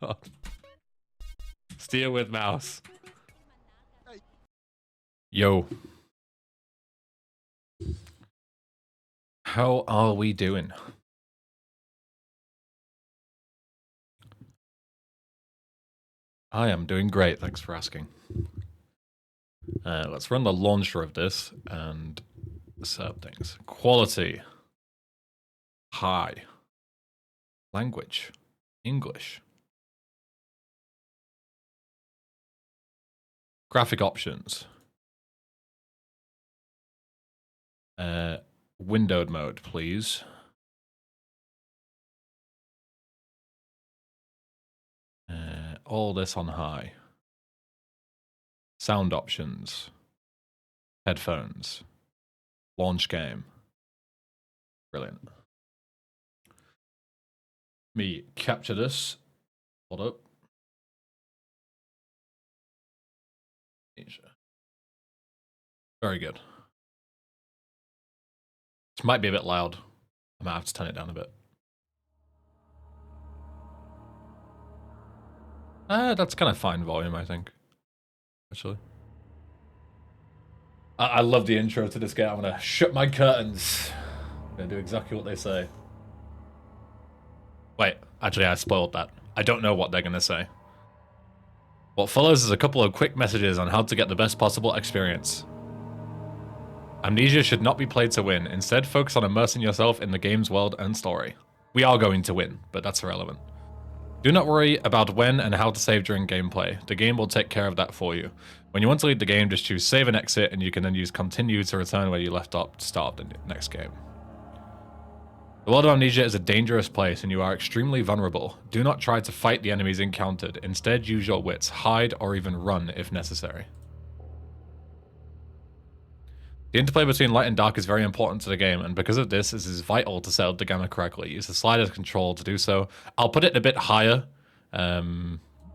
God. Steer with mouse. Yo. How are we doing? I am doing great, thanks for asking. Let's run the launcher of this and set up things. Quality. High. Language. English. Graphic options. Windowed mode, please. All this on high. Sound options. Headphones. Launch game. Brilliant. Me capture this. Hold up. Very good. This might be a bit loud. I might have to turn it down a bit. That's kind of fine volume, I think. Actually. I love the intro to this game. I'm gonna shut my curtains. I'm gonna do exactly what they say. Wait, actually I spoiled that. I don't know what they're gonna say. What follows is a couple of quick messages on how to get the best possible experience. Amnesia should not be played to win. Instead, focus on immersing yourself in the game's world and story. We are going to win, but that's irrelevant. Do not worry about when and how to save during gameplay. The game will take care of that for you. When you want to leave the game, just choose save and exit, and you can then use continue to return where you left off to start the next game. The world of Amnesia is a dangerous place, and you are extremely vulnerable. Do not try to fight the enemies encountered. Instead, use your wits, hide, or even run if necessary. The interplay between light and dark is very important to the game, and because of this, it is vital to set up the gamma correctly. Use the slider control to do so. I'll put it a bit higher,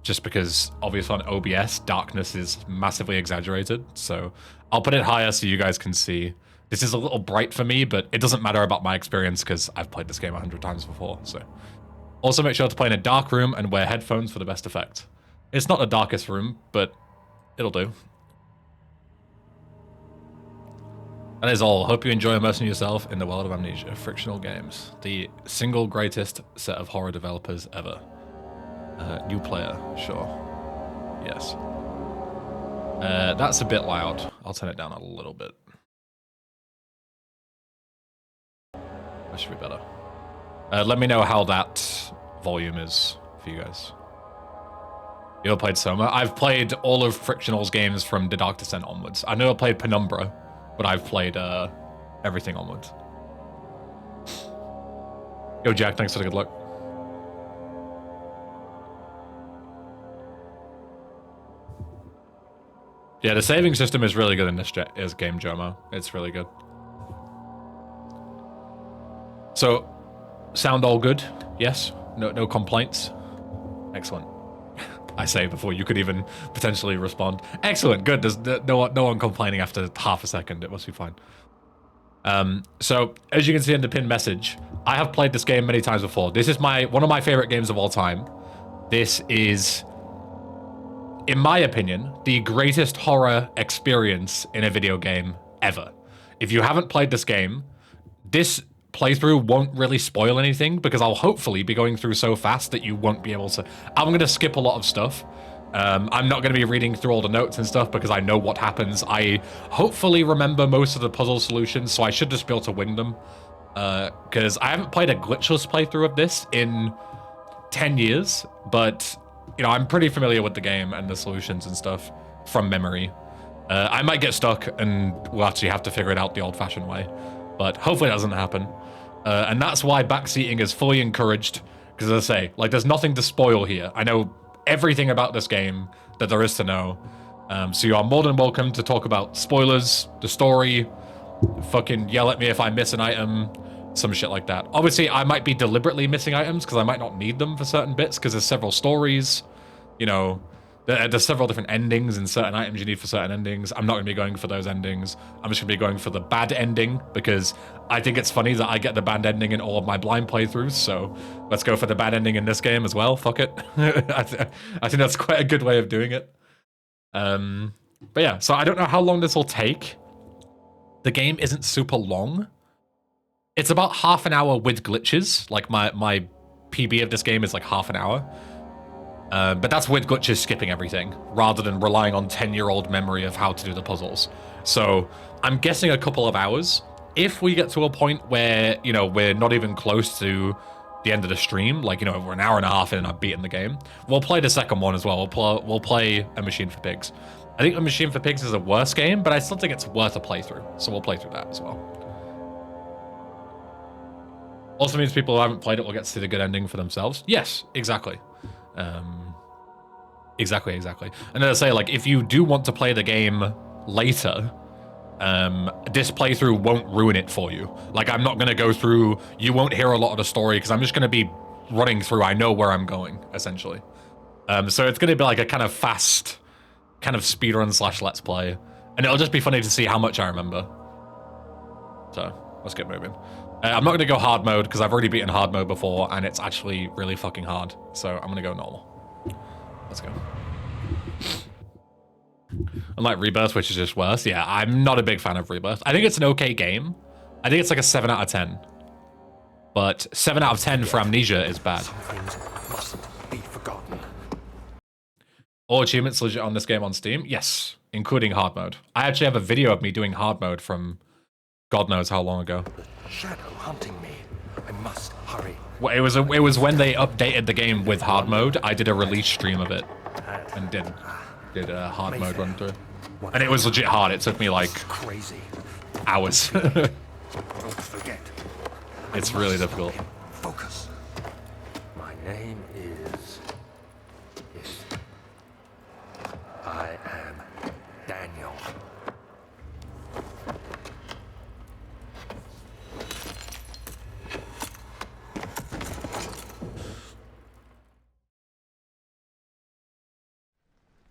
just because obviously on OBS, darkness is massively exaggerated, so I'll put it higher so you guys can see. This is a little bright for me, but it doesn't matter about my experience because I've played this game 100 times before, so. Also make sure to play in a dark room and wear headphones for the best effect. It's not the darkest room, but it'll do. That is all. Hope you enjoy immersing yourself in the world of Amnesia. Frictional Games. The single greatest set of horror developers ever. New player, sure. Yes. That's a bit loud. I'll turn it down a little bit. That should be better. Let me know how that volume is for you guys. You ever played Soma? I've played all of Frictional's games from The Dark Descent onwards. I know I played Penumbra, but I've played everything onwards. Yo, Jack, thanks for the good luck. Yeah, the saving system is really good in this game, Jomo. It's really good. So, sound all good? Yes? No complaints? Excellent. I say before you could even potentially respond. Excellent, good. There's no one complaining after half a second. It must be fine. So, as you can see in the pinned message, I have played this game many times before. This is one of my favorite games of all time. This is, in my opinion, the greatest horror experience in a video game ever. If you haven't played this game, this playthrough won't really spoil anything because I'll hopefully be going through so fast that you won't be able to. I'm going to skip a lot of stuff. I'm not going to be reading through all the notes and stuff because I know what happens. I hopefully remember most of the puzzle solutions, so I should just be able to wing them. Because I haven't played a glitchless playthrough of this in 10 years, but you know, I'm pretty familiar with the game and the solutions and stuff from memory. I might get stuck and we'll actually have to figure it out the old-fashioned way, but hopefully it doesn't happen. And that's why backseating is fully encouraged, because as I say, like, there's nothing to spoil here. I know everything about this game that there is to know, so you are more than welcome to talk about spoilers, the story, fucking yell at me if I miss an item, some shit like that. Obviously, I might be deliberately missing items because I might not need them for certain bits because there's several stories, you know, There's several different endings and certain items you need for certain endings. I'm not going to be going for those endings. I'm just going to be going for the bad ending because I think it's funny that I get the bad ending in all of my blind playthroughs. So let's go for the bad ending in this game as well. Fuck it. I think that's quite a good way of doing it. But yeah, so I don't know how long this will take. The game isn't super long. It's about half an hour with glitches. Like my PB of this game is like half an hour. But that's with glitches skipping everything, rather than relying on 10-year-old memory of how to do the puzzles. So I'm guessing a couple of hours. If we get to a point where, you know, we're not even close to the end of the stream, like, you know, we're an hour and a half in and I've beaten the game, we'll play the second one as well. We'll play A Machine for Pigs. I think A Machine for Pigs is a worse game, but I still think it's worth a playthrough. So we'll play through that as well. Also means people who haven't played it will get to see the good ending for themselves. Yes, exactly. Exactly. And as I say, like, if you do want to play the game later, this playthrough won't ruin it for you. Like, I'm not going to go through, you won't hear a lot of the story because I'm just going to be running through. I know where I'm going, essentially. So it's going to be like a kind of fast, kind of speedrun / let's play. And it'll just be funny to see how much I remember. So, let's get moving. I'm not going to go hard mode because I've already beaten hard mode before and it's actually really fucking hard. So I'm going to go normal. Let's go. Unlike Rebirth, which is just worse. Yeah, I'm not a big fan of Rebirth. I think it's an okay game. I think it's like a 7 out of 10. But 7 out of 10 for Amnesia is bad. Some things mustn't be forgotten. All achievements legit on this game on Steam? Yes, including hard mode. I actually have a video of me doing hard mode from God knows how long ago. Shadow hunting me. I must hurry. Well, it was when they updated the game with hard mode. I did a release stream of it and did a hard mode run through, and it was legit hard. It took me like hours. Don't forget. It's really difficult. Focus. My name is. I am Daniel.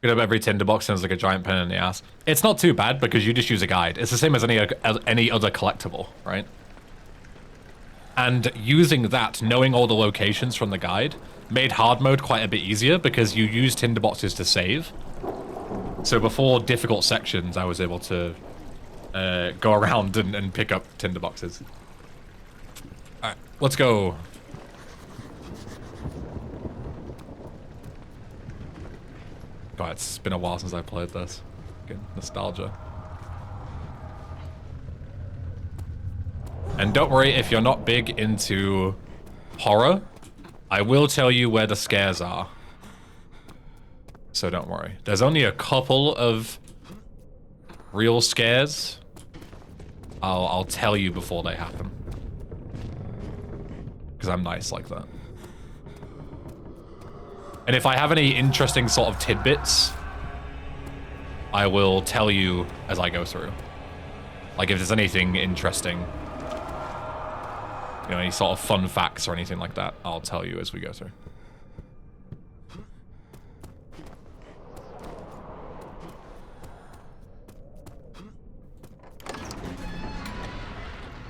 Get up every tinderbox and it's like a giant pain in the ass. It's not too bad because you just use a guide. It's the same as any other collectible, right? And using that, knowing all the locations from the guide, made hard mode quite a bit easier because you use tinderboxes to save. So before difficult sections, I was able to go around and pick up tinderboxes. All right, let's go. God, it's been a while since I played this. Good nostalgia. And don't worry if you're not big into horror. I will tell you where the scares are. So don't worry. There's only a couple of real scares. I'll tell you before they happen. Because I'm nice like that. And if I have any interesting sort of tidbits, I will tell you as I go through. Like if there's anything interesting, you know, any sort of fun facts or anything like that, I'll tell you as we go through.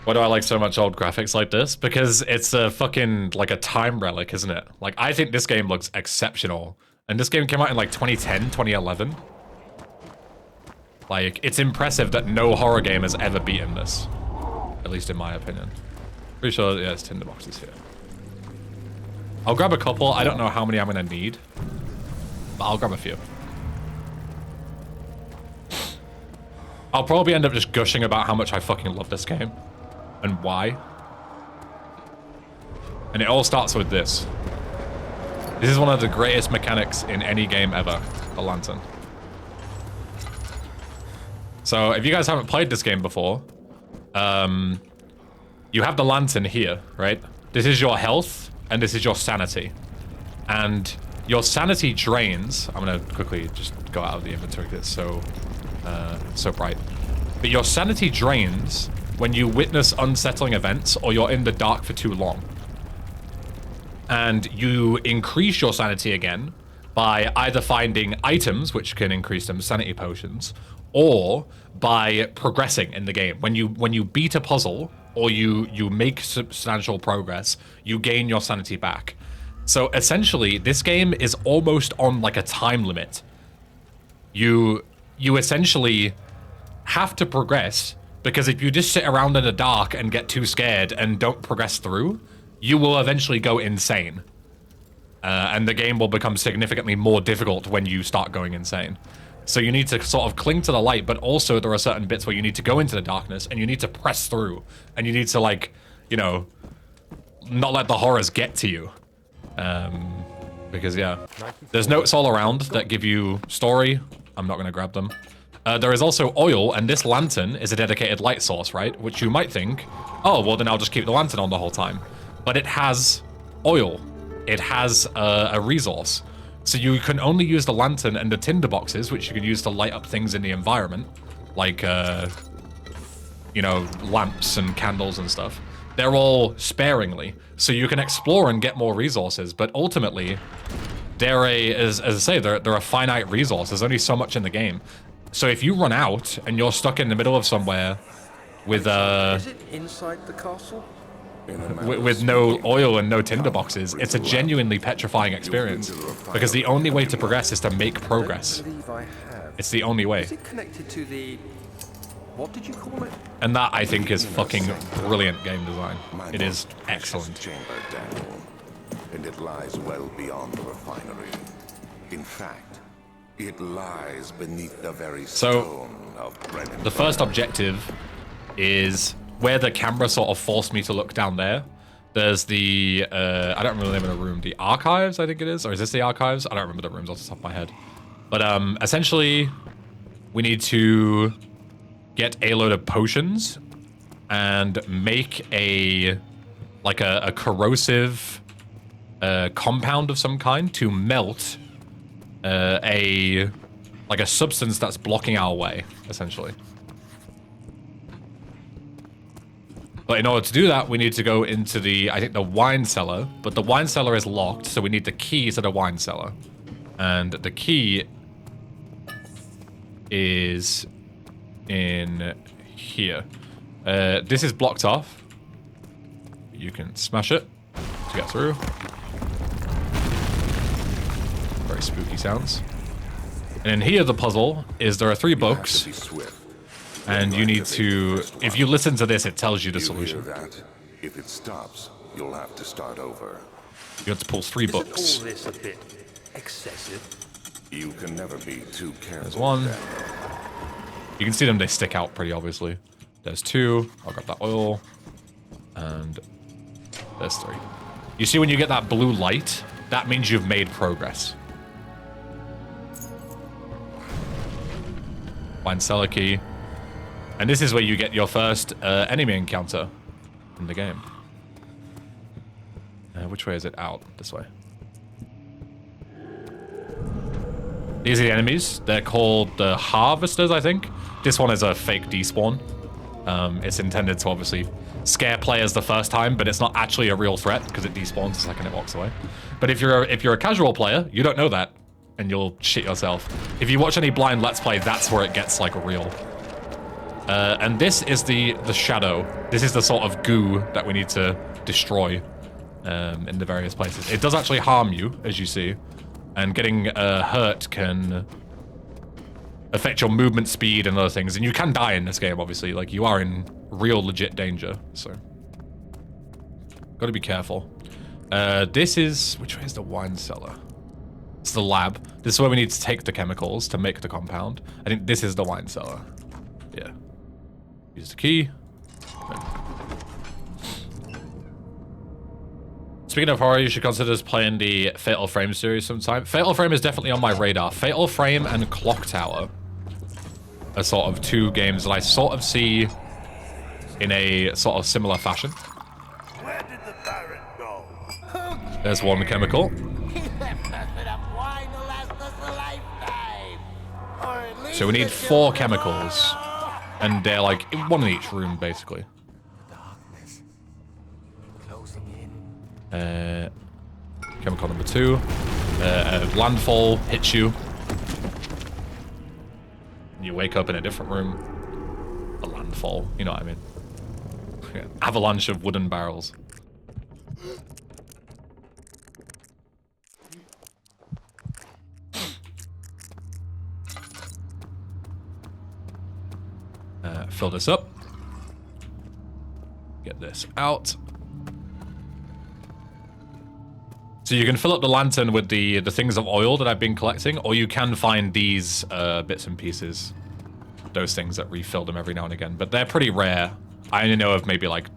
Why do I like so much old graphics like this? Because it's a fucking, like a time relic, isn't it? Like, I think this game looks exceptional. And this game came out in like 2010, 2011. Like, it's impressive that no horror game has ever beaten this. At least in my opinion. Pretty sure, yeah, it's tinderboxes here. I'll grab a couple. I don't know how many I'm gonna need. But I'll grab a few. I'll probably end up just gushing about how much I fucking love this game. And why. And it all starts with this. This is one of the greatest mechanics in any game ever. The lantern. So, if you guys haven't played this game before, you have the lantern here, right? This is your health, and this is your sanity. And your sanity drains. I'm gonna quickly just go out of the inventory because it's so bright. But your sanity drains when you witness unsettling events or you're in the dark for too long. And you increase your sanity again by either finding items, which can increase them sanity potions, or by progressing in the game. When you beat a puzzle or you make substantial progress, you gain your sanity back. So essentially, this game is almost on like a time limit. You essentially have to progress, because if you just sit around in the dark and get too scared and don't progress through, you will eventually go insane. And the game will become significantly more difficult when you start going insane. So you need to sort of cling to the light, but also there are certain bits where you need to go into the darkness and you need to press through. And you need to, like, you know, not let the horrors get to you. Because, yeah. There's notes all around that give you story. I'm not going to grab them. There is also oil, and this lantern is a dedicated light source, right? Which you might think, oh, well, then I'll just keep the lantern on the whole time. But it has oil. It has a resource. So you can only use the lantern and the tinder boxes, which you can use to light up things in the environment, like, you know, lamps and candles and stuff. They're all sparingly. So you can explore and get more resources, but ultimately, they're as I say, they're a finite resource. There's only so much in the game. So if you run out and you're stuck in the middle of somewhere with Is it inside the castle? with no oil and no tinder boxes, it's a genuinely petrifying experience, because the only way to progress is to make progress. I believe I have. It's the only way. Is it connected to the... What did you call it? And that, I think, is fucking brilliant game design. It is excellent. Chamber, Daniel, and it lies well beyond the refinery. In fact, it lies beneath the very stone of Brennan. The first objective is where the camera sort of forced me to look down there. There's the, I don't remember the name of the room, the archives, I think it is, or is this the archives? I don't remember the rooms off the top of my head. But essentially, we need to get a load of potions and make a corrosive compound of some kind to melt a substance that's blocking our way, essentially. But in order to do that, we need to go into the, I think, the wine cellar. But the wine cellar is locked, so we need the key to the wine cellar. And the key is in here. This is blocked off. You can smash it to get through. Very spooky sounds. And in here, the puzzle is there are 3 books. And you need to, if you listen to this, it tells you the solution. That? If it stops, you'll have to start over. You have to pull 3 books. Isn't all this a bit excessive? You can never be too careful. There's 1. Daniel. You can see them, they stick out pretty obviously. There's 2. I'll grab that oil. And there's 3. You see when you get that blue light, that means you've made progress. Wine cellar key. And this is where you get your first enemy encounter in the game. Which way is it? Out. This way. These are the enemies. They're called the Harvesters, I think. This one is a fake despawn. It's intended to obviously scare players the first time, but it's not actually a real threat because it despawns the second it walks away. But if you're a casual player, you don't know that, and you'll shit yourself. If you watch any blind Let's Play, that's where it gets like real. And this is the shadow. This is the sort of goo that we need to destroy in the various places. It does actually harm you, as you see, and getting hurt can affect your movement speed and other things. And you can die in this game, obviously. Like, you are in real legit danger, so gotta be careful. This is, which way is the wine cellar? It's the lab. This is where we need to take the chemicals to make the compound. I think this is the wine cellar. Yeah. Use the key. Speaking of horror, you should consider playing the Fatal Frame series sometime. Fatal Frame is definitely on my radar. Fatal Frame and Clock Tower are sort of 2 games that I sort of see in a sort of similar fashion. Where did the Baron go? There's 1 chemical. He left us enough wine to last us a lifetime. Or at least So we need until 4 chemicals. And they're like 1 in each room, basically. Darkness closing in. Chemical number 2. landfall hits you. You wake up in a different room. A landfall, you know what I mean. Avalanche of wooden barrels. Fill this up. Get this out. So you can fill up the lantern with the things of oil that I've been collecting, or you can find these bits and pieces. Those things that refill them every now and again, but they're pretty rare. I only know of maybe like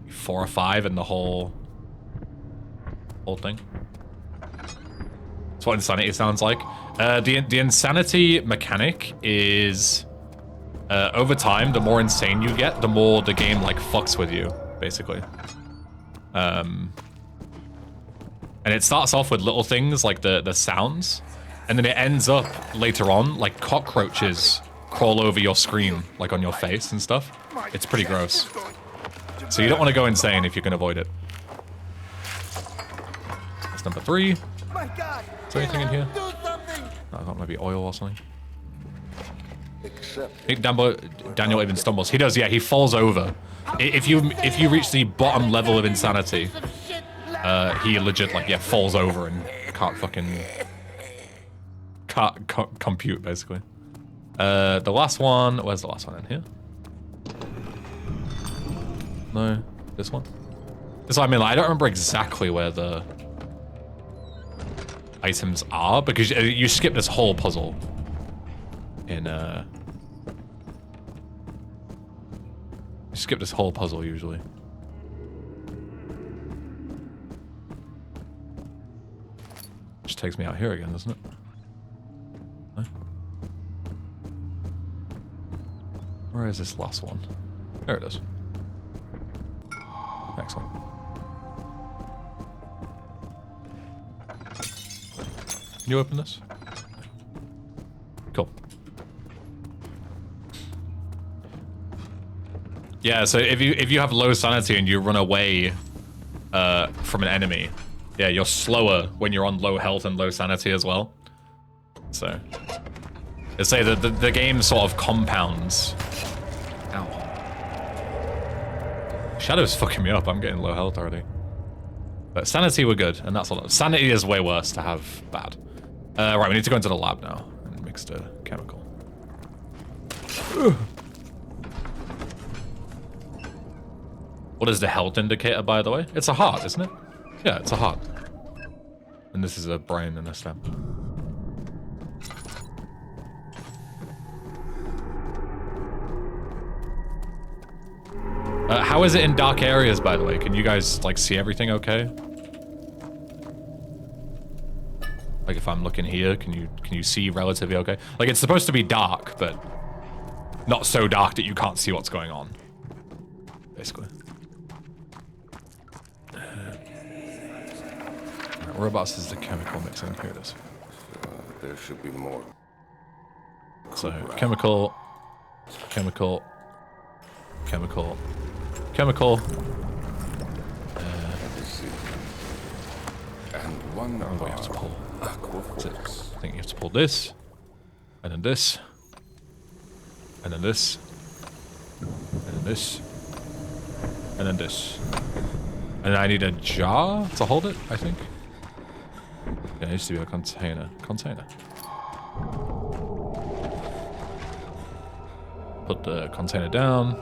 4 or 5 in the whole thing. That's what insanity sounds like. The insanity mechanic is over time, the more insane you get, the more the game like fucks with you, basically. And it starts off with little things like the sounds, and then it ends up later on like cockroaches crawl over your screen, like on your face and stuff. It's pretty gross. So you don't want to go insane if you can avoid it. That's number 3. My God! Is there anything in here? Do something! I thought maybe oil or something. Except Hey, Daniel even stumbles. He does, yeah, he falls over. If you reach the bottom level of insanity, he legit, like, yeah, falls over and can't compute, basically. The last one, where's the last one in here? No, this one? This one, I mean, like, I don't remember exactly where the items are, because you skip this whole puzzle in, you skip this whole puzzle, usually. Which takes me out here again, doesn't it? No? Where is this last one? There it is. Excellent. Can you open this? Cool. Yeah, so if you have low sanity and you run away from an enemy, yeah, you're slower when you're on low health and low sanity as well. So, let's say that the game sort of compounds. Ow. Shadow's fucking me up. I'm getting low health already. But sanity we're good, and that's a lot. Sanity is way worse to have bad. Right, we need to go into the lab now and mix the chemical. What is the health indicator, by the way? It's a heart, isn't it? Yeah, it's a heart. And this is a brain and a stem. How is it in dark areas, by the way? Can you guys, like, see everything okay? Like, if I'm looking here, can you see relatively okay? Like, it's supposed to be dark, but not so dark that you can't see what's going on. Basically. Whereabouts is the chemical mixing? Here it is. there should be more. So, chemical, chemical, chemical, chemical. And one Oh, we have to pull. aquaforce. I think you have to pull this, and then this, and then this, and then this, and then this. And I need a jar to hold it, I think. Yeah, it needs to be a container. Container. Put the container down.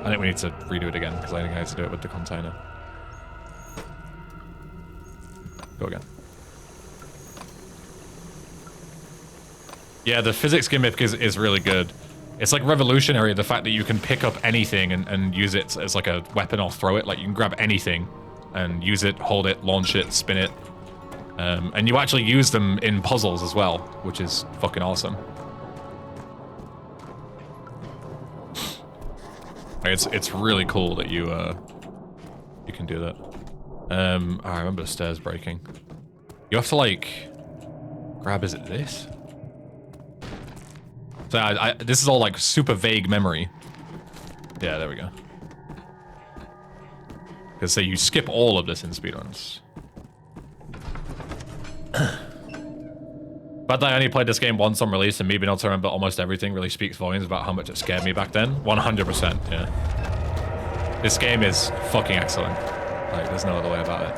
I think we need to redo it again, because I think I had to do it with the container. Go again. Yeah, the physics gimmick is really good. It's like revolutionary, the fact that you can pick up anything and use it as like a weapon or throw it. Like you can grab anything and use it, hold it, launch it, spin it. And you actually use them in puzzles as well, which is fucking awesome. It's really cool that you can do that. I remember the stairs breaking. You have to like grab, is it this? So this is all like super vague memory. Yeah, there we go. Because say you skip all of this in speedruns. But I only played this game once on release, and me being able to remember almost everything really speaks volumes about how much it scared me back then. 100%, yeah. This game is fucking excellent. Like, there's no other way about it.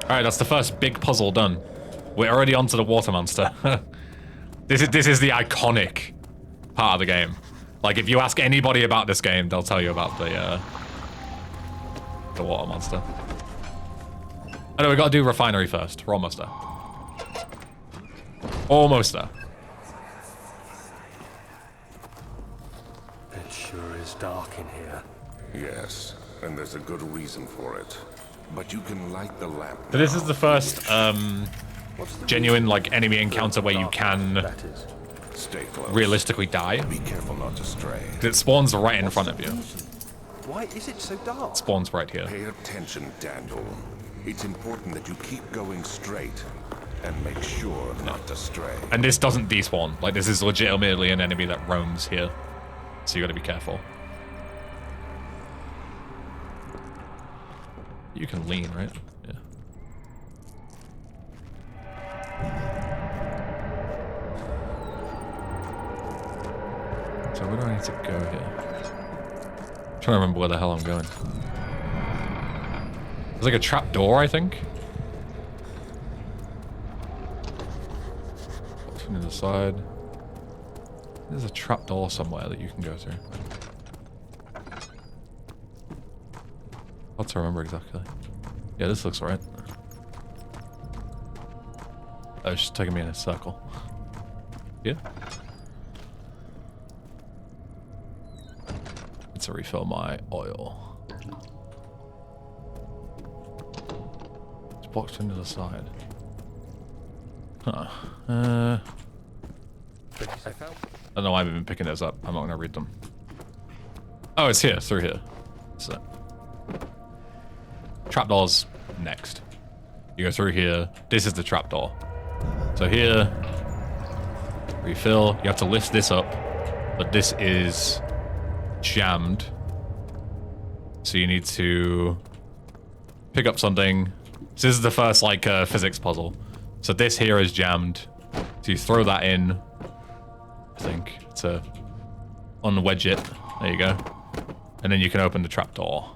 Alright, that's the first big puzzle done. We're already onto the water monster. This is the iconic part of the game. Like, if you ask anybody about this game, they'll tell you about the water monster. Oh no, we gotta do refinery first. We're almost there. Almost there. It sure is dark in here. Yes, and there's a good reason for it. But you can light the lamp. So this is the first genuine like enemy encounter where you can Stay close. realistically die. Be careful not to stray. It spawns right in front of you. Why is it so dark? Spawns right here. Pay attention, Daniel. It's important that you keep going straight and make sure not to stray. And this doesn't despawn. Like, this is legitimately an enemy that roams here. So you gotta be careful. You can lean, right? Yeah. So where do I need to go here? I'm trying to remember where the hell I'm going. There's like a trap door, I think. To the side. There's a trap door somewhere that you can go through. Hard to remember exactly. Yeah, this looks right. Oh, it's just taking me in a circle. Yeah. Need to refill my oil. It's boxed into the side. Huh. I don't know why I've been picking those up. I'm not gonna read them. Oh, it's here, through here. So, trapdoor's next. You go through here. This is the trapdoor. So here, refill. You have to lift this up, but this is jammed. So you need to pick up something. So this is the first like physics puzzle. So this here is jammed. So you throw that in, I think, to unwedge it. There you go. And then you can open the trapdoor.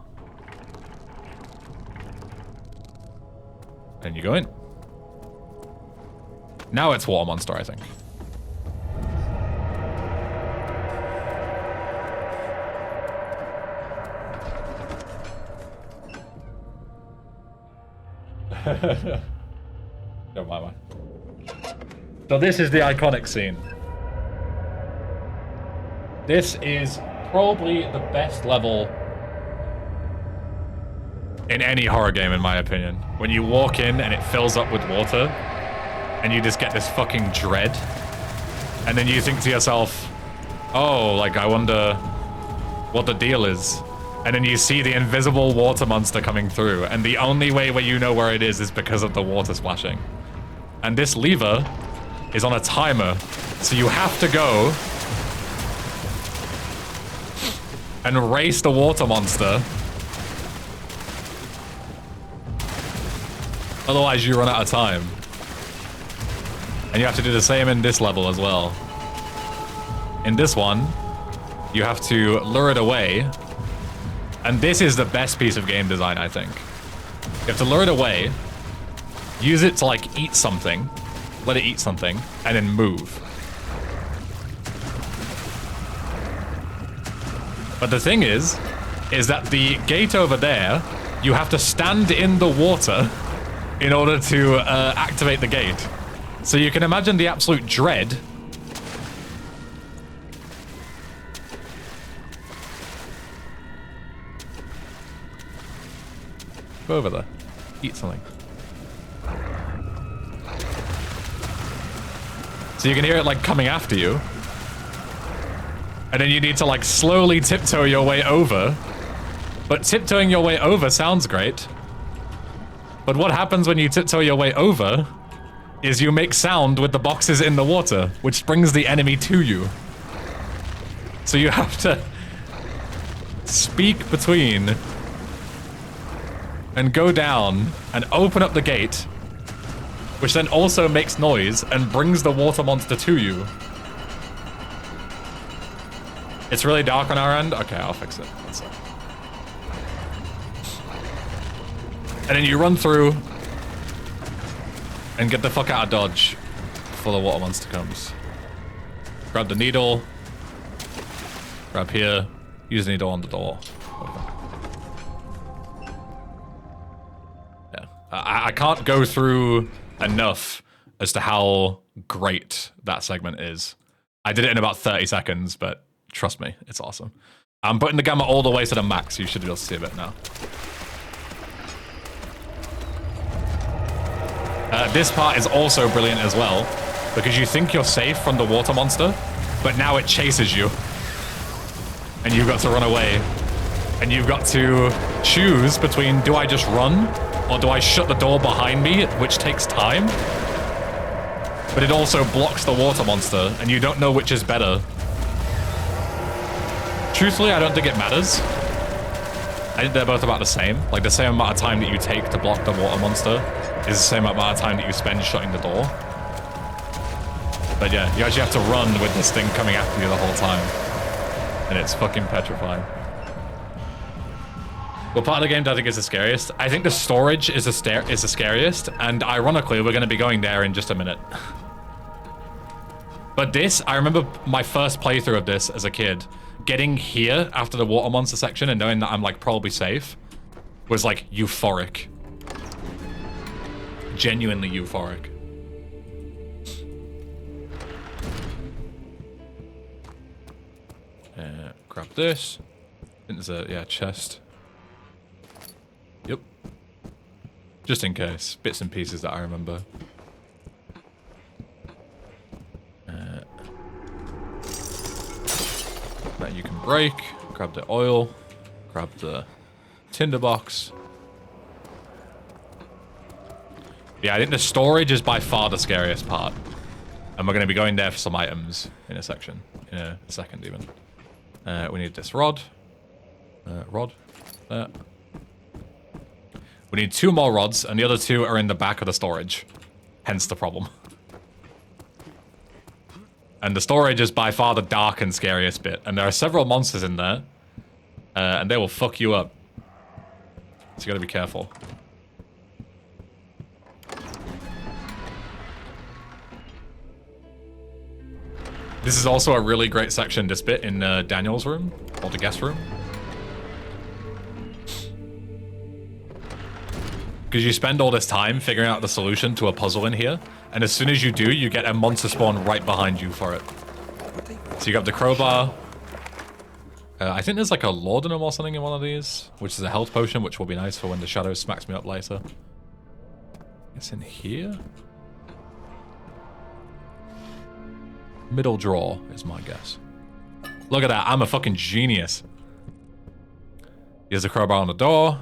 And you go in. Now it's water monster, I think. Don't mind mine. So this is the iconic scene. This is probably the best level in any horror game, in my opinion. When you walk in and it fills up with water, and you just get this fucking dread, and then you think to yourself, oh, like, I wonder what the deal is. And then you see the invisible water monster coming through, and the only way where you know where it is because of the water splashing. And this lever is on a timer, so you have to go and race the water monster. Otherwise you run out of time. And you have to do the same in this level as well. In this one, you have to lure it away. And this is the best piece of game design, I think. You have to lure it away, use it to like eat something, let it eat something, and then move. But the thing is that the gate over there, you have to stand in the water in order to activate the gate. So you can imagine the absolute dread. Go over there. Eat something. So you can hear it like coming after you. And then you need to like slowly tiptoe your way over. But tiptoeing your way over sounds great. But what happens when you tiptoe your way over is you make sound with the boxes in the water, which brings the enemy to you. So you have to speak between and go down and open up the gate which then also makes noise and brings the water monster to you. It's really dark on our end? Okay, I'll fix it. That's it. And then you run through and get the fuck out of dodge before the water monster comes. Grab the needle. Grab here. Use the needle on the door. Yeah. I can't go through enough as to how great that segment is. I did it in about 30 seconds, but trust me, it's awesome. I'm putting the gamma all the way to the max. You should be able to see a bit now. This part is also brilliant as well, because you think you're safe from the water monster, but now it chases you. And you've got to run away. And you've got to choose between, do I just run, or do I shut the door behind me, which takes time? But it also blocks the water monster, and you don't know which is better. Truthfully, I don't think it matters. I think they're both about the same. Like, the same amount of time that you take to block the water monster is the same amount of time that you spend shutting the door. But yeah, you actually have to run with this thing coming after you the whole time. And it's fucking petrifying. What part of the game do I think is the scariest? I think the storage is the scariest, and ironically, we're going to be going there in just a minute. But this, I remember my first playthrough of this as a kid, getting here after the water monster section and knowing that I'm like probably safe was like euphoric. Genuinely euphoric. Grab this. I think there's a, yeah, chest. Yep. Just in case. Bits and pieces that I remember. That you can break. Grab the oil. Grab the tinderbox. Yeah, I think the storage is by far the scariest part. And we're going to be going there for some items in a section. In a second, even. We need this rod. Rod. There. We need 2 more rods, and the other 2 are in the back of the storage. Hence the problem. And the storage is by far the dark and scariest bit. And there are several monsters in there. And they will fuck you up. So you gotta be careful. This is also a really great section, this bit in Daniel's room, or the guest room. Because you spend all this time figuring out the solution to a puzzle in here, and as soon as you do, you get a monster spawn right behind you for it. So you got the crowbar. I think there's like a laudanum or something in one of these, which is a health potion, which will be nice for when the shadow smacks me up later. It's in here? Middle drawer is my guess. Look at that, I'm a fucking genius. Here's the crowbar on the door.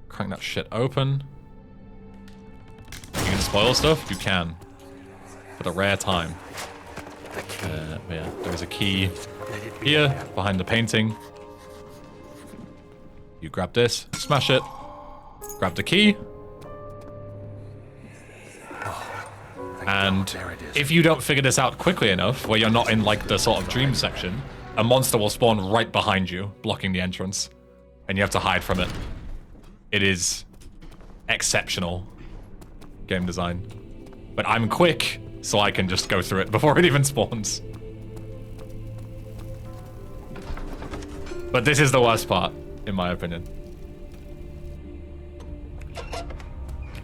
Crank that shit open. You can spoil stuff? You can. But a rare time. Yeah, there's a key here, behind the painting. You grab this, smash it. Grab the key. And if you don't figure this out quickly enough, where you're not in like the sort of dream section, a monster will spawn right behind you, blocking the entrance. And you have to hide from it. It is exceptional game design. But I'm quick, so I can just go through it before it even spawns. But this is the worst part, in my opinion.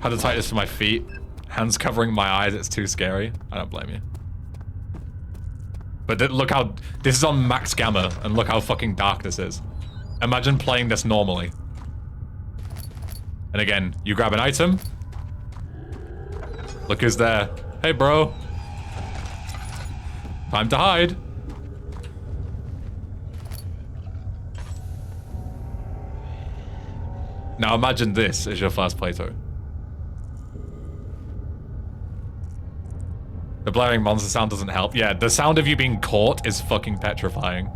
How to tie this to my feet. Hands covering my eyes, it's too scary. I don't blame you. But look how... This is on max gamma, and look how fucking dark this is. Imagine playing this normally. And again, you grab an item. Look who's there. Hey, bro. Time to hide. Now imagine this is your first playthrough. The blaring monster sound doesn't help. Yeah, the sound of you being caught is fucking petrifying.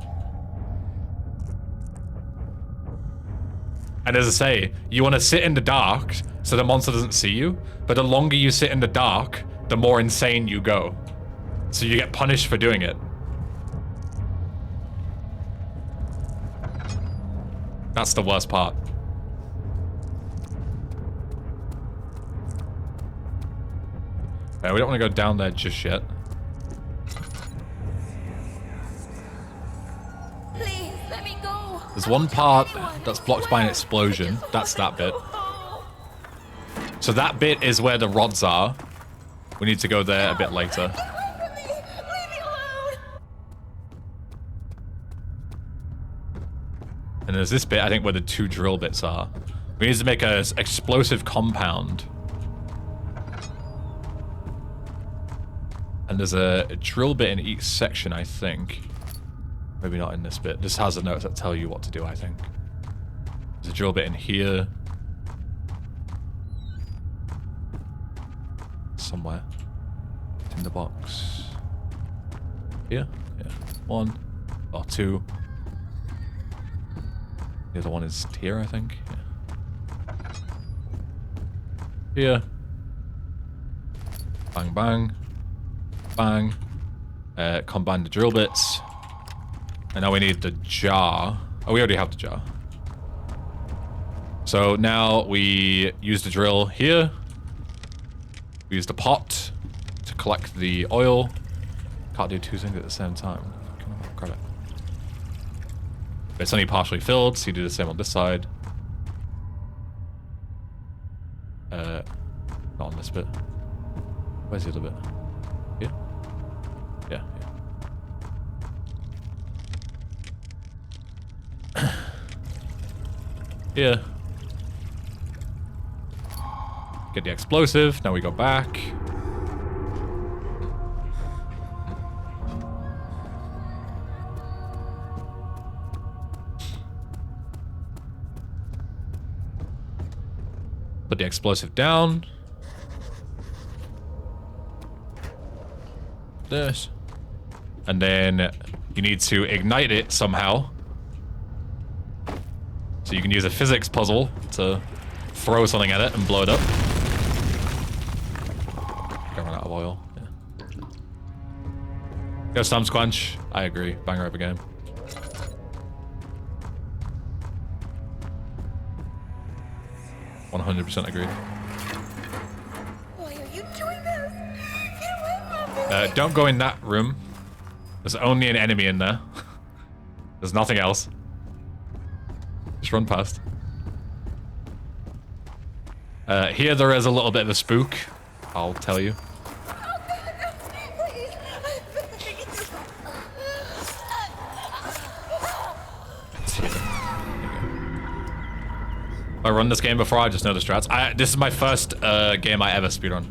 And as I say, you want to sit in the dark so the monster doesn't see you, but the longer you sit in the dark, the more insane you go. So you get punished for doing it. That's the worst part. Okay, we don't want to go down there just yet. Please, let me go. There's one part that's blocked by an explosion. That's that bit. So that bit is where the rods are. We need to go there a bit later. Leave me alone. And there's this bit, I think, where the 2 drill bits are. We need to make an explosive compound. And there's a drill bit in each section, I think. Maybe not in this bit. This has a note that tell you what to do, I think. There's a drill bit in here. Somewhere. In the box. Here? Yeah. 1 or 2. The other one is here, I think. Yeah. Here. Bang, bang. Bang. Combine the drill bits. And now we need the jar. Oh, we already have the jar. So now we use the drill here. We use the pot to collect the oil. Can't do 2 things at the same time. Come on, grab it. It's only partially filled, so you do the same on this side. Not on this bit. Where's the other bit? Here? Yeah, yeah. Here. Get the explosive. Now we go back. Put the explosive down. This. And then you need to ignite it somehow. So you can use a physics puzzle to throw something at it and blow it up. Gonna run out of oil. Yeah. Go Stam Squanch. I agree. Banger of a game. %100% agreed. Why are you doing this? Get away from me. Don't go in that room. There's only an enemy in there. There's nothing else. Just run past. Here there is a little bit of a spook. I'll tell you. I run this game before, I just know the strats. This is my first game I ever speedrun.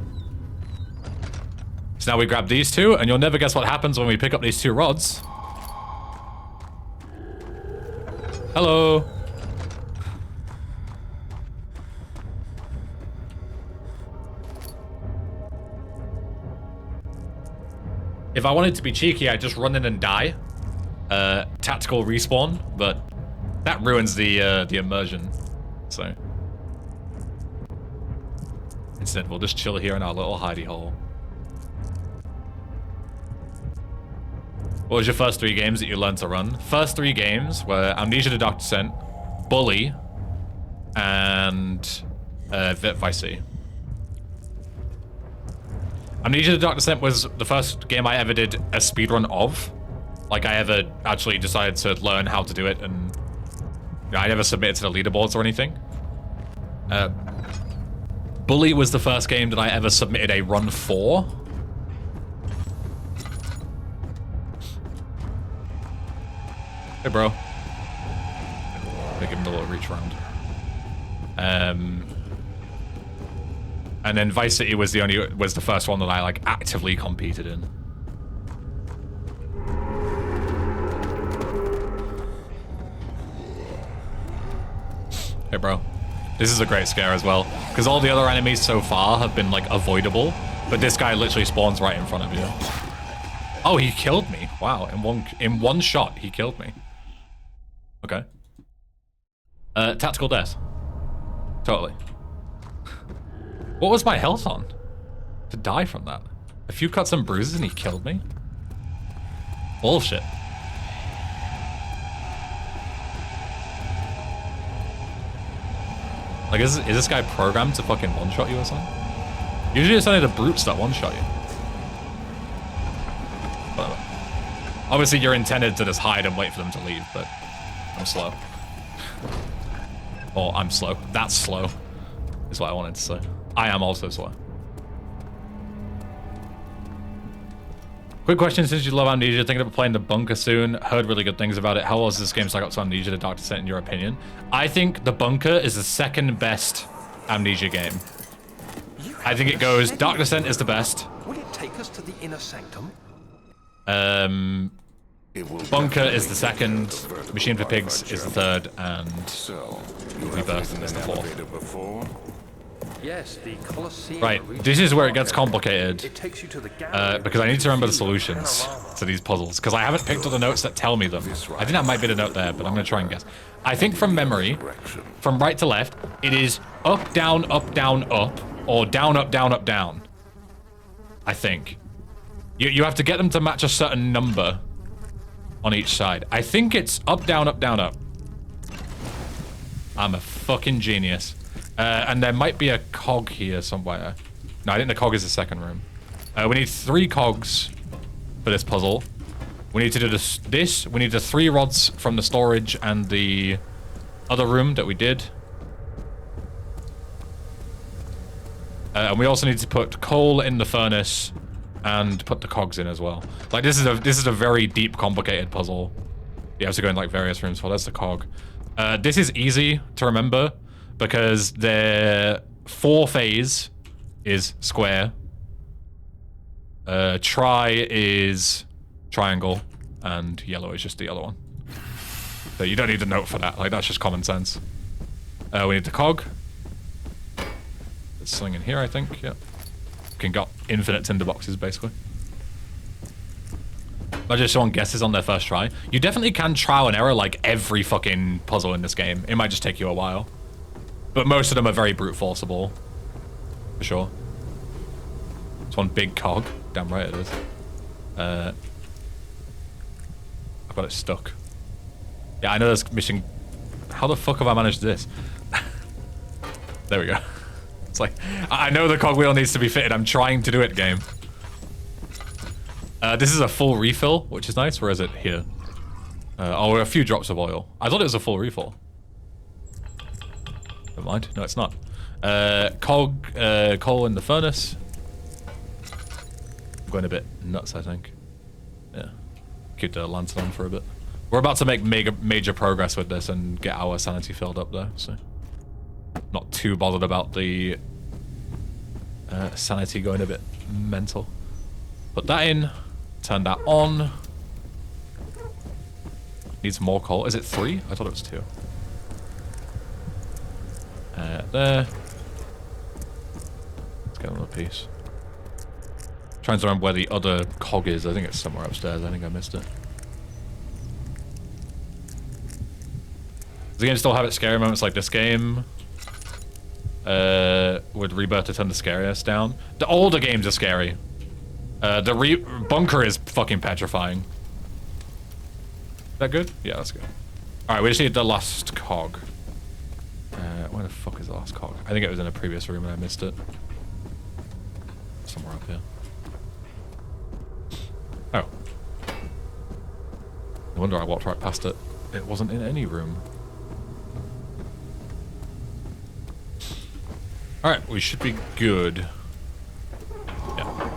So now we grab these 2, and you'll never guess what happens when we pick up these 2 rods. Hello. If I wanted to be cheeky, I'd just run in and die. Tactical respawn, but that ruins the immersion. So instead, we'll just chill here in our little hidey hole. What was your first 3 games that you learned to run? First 3 games were Amnesia: The Dark Descent, Bully, and Vice City. Amnesia: The Dark Descent was the first game I ever did a speedrun of. Like, I ever actually decided to learn how to do it, and you know, I never submitted to the leaderboards or anything. Bully was the first game that I ever submitted a run for. Hey, bro. They give him a little reach around. And then Vice City was the first one that I like actively competed in. Hey, bro. This is a great scare as well, because all the other enemies so far have been like avoidable, but this guy literally spawns right in front of you. Oh, he killed me! Wow, in one shot he killed me. Okay. Tactical death. Totally. What was my health on? To die from that? A few cuts and bruises and he killed me? Bullshit. Like, is this guy programmed to fucking one-shot you or something? Usually it's only the brutes that one-shot you. Whatever. Obviously you're intended to just hide and wait for them to leave, but I'm slow. Or I'm slow. That's slow, is what I wanted to say. I am also slow. Quick question, since you love Amnesia, thinking about playing the bunker soon, heard really good things about it. How well does this game stack up to Amnesia, the Dark Descent, in your opinion? I think the bunker is the second best Amnesia game. I think it goes, Dark Descent is the best. Will it take us to the inner sanctum? Bunker is the second, Machine for Pigs is the third, and Rebirth is the fourth. Yes, the Colosseum. Right, this is where it gets complicated. It takes you to the gallery. Because I need to remember the solutions to these puzzles, because I haven't picked up the notes that tell me them. I think that might be the note there, but I'm going to try and guess. I think from memory, from right to left, it is up, down, up, or down, up, down. I think. You have to get them to match a certain number on each side. I think it's up, down, up. I'm a fucking genius. And there might be a cog here somewhere. No, I think the cog is the second room. We need 3 cogs for this puzzle. We need to do this. We need the 3 rods from the storage and the other room that we did. And we also need to put coal in the furnace and put the cogs in as well. Like, this is a very deep, complicated puzzle. You have to go in like various rooms for. That's the cog. This is easy to remember because the 4 phase is square. Tri is triangle, and yellow is just the other one. So you don't need a note for that. Like, that's just common sense. We need the cog. There's something in here, I think. Yeah. Can got infinite tinderboxes, basically. Imagine someone guesses on their first try. You definitely can trial and error like every fucking puzzle in this game. It might just take you a while. But most of them are very brute forceable. For sure. It's one big cog. Damn right it is. I've got it stuck. Yeah, I know there's mission. How the fuck have I managed this? There we go. It's like, I know the cogwheel needs to be fitted. I'm trying to do it, game. This is a full refill, which is nice. Where is it? Here. Oh, a few drops of oil. I thought it was a full refill. Never mind. No, it's not. Coal in the furnace. I'm going a bit nuts, I think. Yeah. Keep the lantern on for a bit. We're about to make major progress with this and get our sanity filled up though, so not too bothered about the sanity going a bit mental. Put that in. Turn that on. Needs more coal. Is it 3? I thought it was 2. There. Let's get another piece. Trying to remember where the other cog is. I think it's somewhere upstairs. I think I missed it. Does the game still have its scary moments like this game? Would Rebirth to turn the scariest down? The older games are scary. The bunker is fucking petrifying. Is that good? Yeah, that's good. Alright, we just need the last cog. Where the fuck is the last cog? I think it was in a previous room and I missed it. Somewhere up here. Oh. No wonder I walked right past it. It wasn't in any room. Alright, we should be good. Yeah.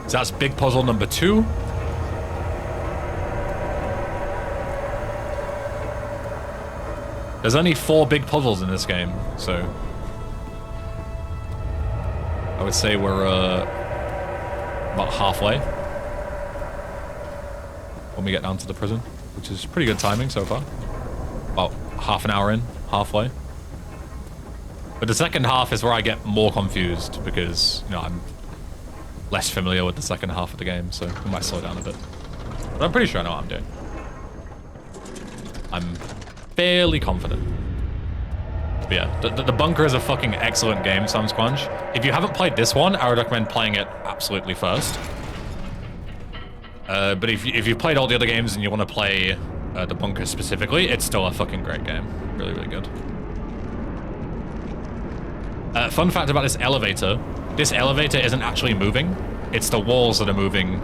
So that's big puzzle number 2. There's only 4 big puzzles in this game, so I would say we're about halfway when we get down to the prison, which is pretty good timing so far. About half an hour in, halfway. But the second half is where I get more confused because, you know, I'm less familiar with the second half of the game, so I might slow down a bit. But I'm pretty sure I know what I'm doing. I'm fairly confident. But yeah, the bunker is a fucking excellent game, Sam Squanch. If you haven't played this one, I would recommend playing it absolutely first. But if you've played all the other games and you want to play the bunker specifically, it's still a fucking great game. Really, really good. Fun fact about this elevator isn't actually moving. It's the walls that are moving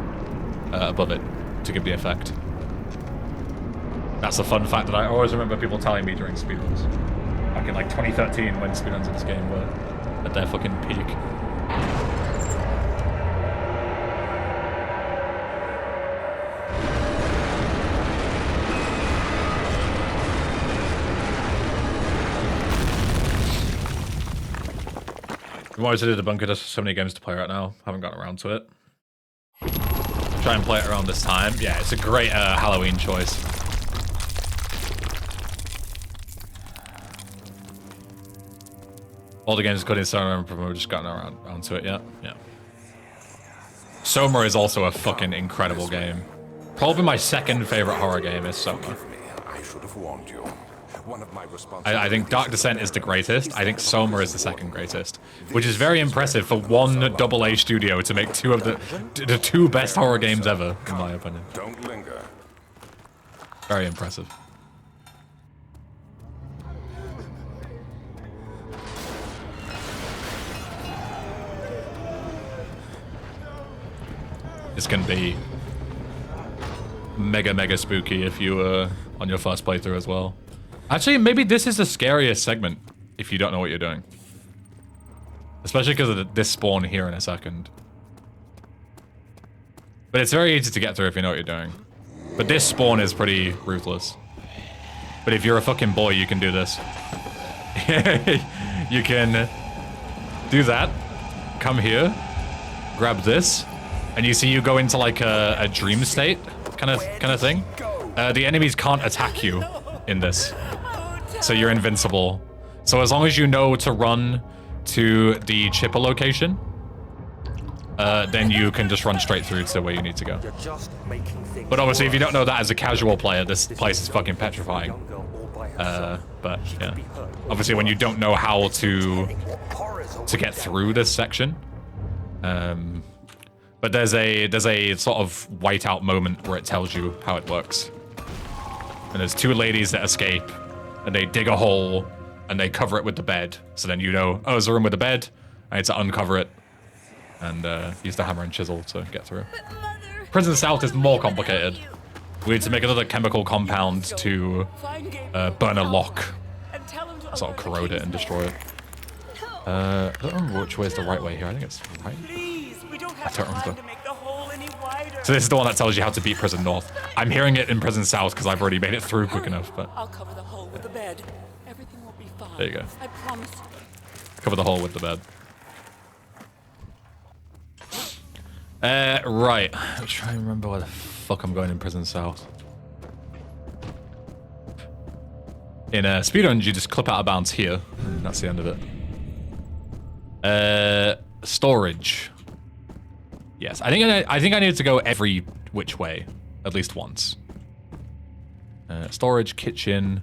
above it to give the effect. That's a fun fact that I always remember people telling me during speedruns. Back in like 2013 when speedruns in this game were at their fucking peak. We wanted to do the bunker, there's so many games to play right now. Haven't gotten around to it. Try and play it around this time. Yeah, it's a great Halloween choice. All the games good in Soma, we've just gotten around to it yet. Yeah. Soma is also a fucking incredible game. Probably my second favorite horror game is Soma. I should have warned you. One of my I think Dark Descent is the greatest. I think Soma is the second greatest, which is very impressive for one AA studio to make two of the two best horror games ever, in my opinion. Don't linger. Very impressive. This can be mega spooky if you on your first playthrough as well. Actually, maybe this is the scariest segment if you don't know what you're doing. Especially because of this spawn here in a second. But it's very easy to get through if you know what you're doing. But this spawn is pretty ruthless. But if you're a fucking boy, you can do this. You can do that, come here, grab this, and you see you go into like a dream state kind of thing. The enemies can't attack you in this. So you're invincible. So as long as you know to run to the chipper location, then you can just run straight through to where you need to go. But obviously, if you don't know that as a casual player, this place is fucking petrifying. But yeah, obviously when you don't know how to get through this section, but there's a sort of whiteout moment where it tells you how it works. And there's two ladies that escape. And they dig a hole, and they cover it with the bed. So then you know, oh, there's a room with a bed. I need to uncover it, and use the hammer and chisel to get through. Prison South is more complicated. We need to make another chemical compound to burn a lock. Sort of corrode it and destroy it. I don't remember which way is the right way here. I think it's right. I don't remember. So this is the one that tells you how to beat Prison North. I'm hearing it in Prison South because I've already made it through quick enough, but... I'll cover the hole with the bed. Everything will be fine. There you go. I promise. Cover the hole with the bed. Right. I'm trying to remember where the fuck I'm going in Prison South. In speedruns, you just clip out of bounds here, and that's the end of it. Storage. Yes, I think I need to go every which way, at least once. Storage, kitchen.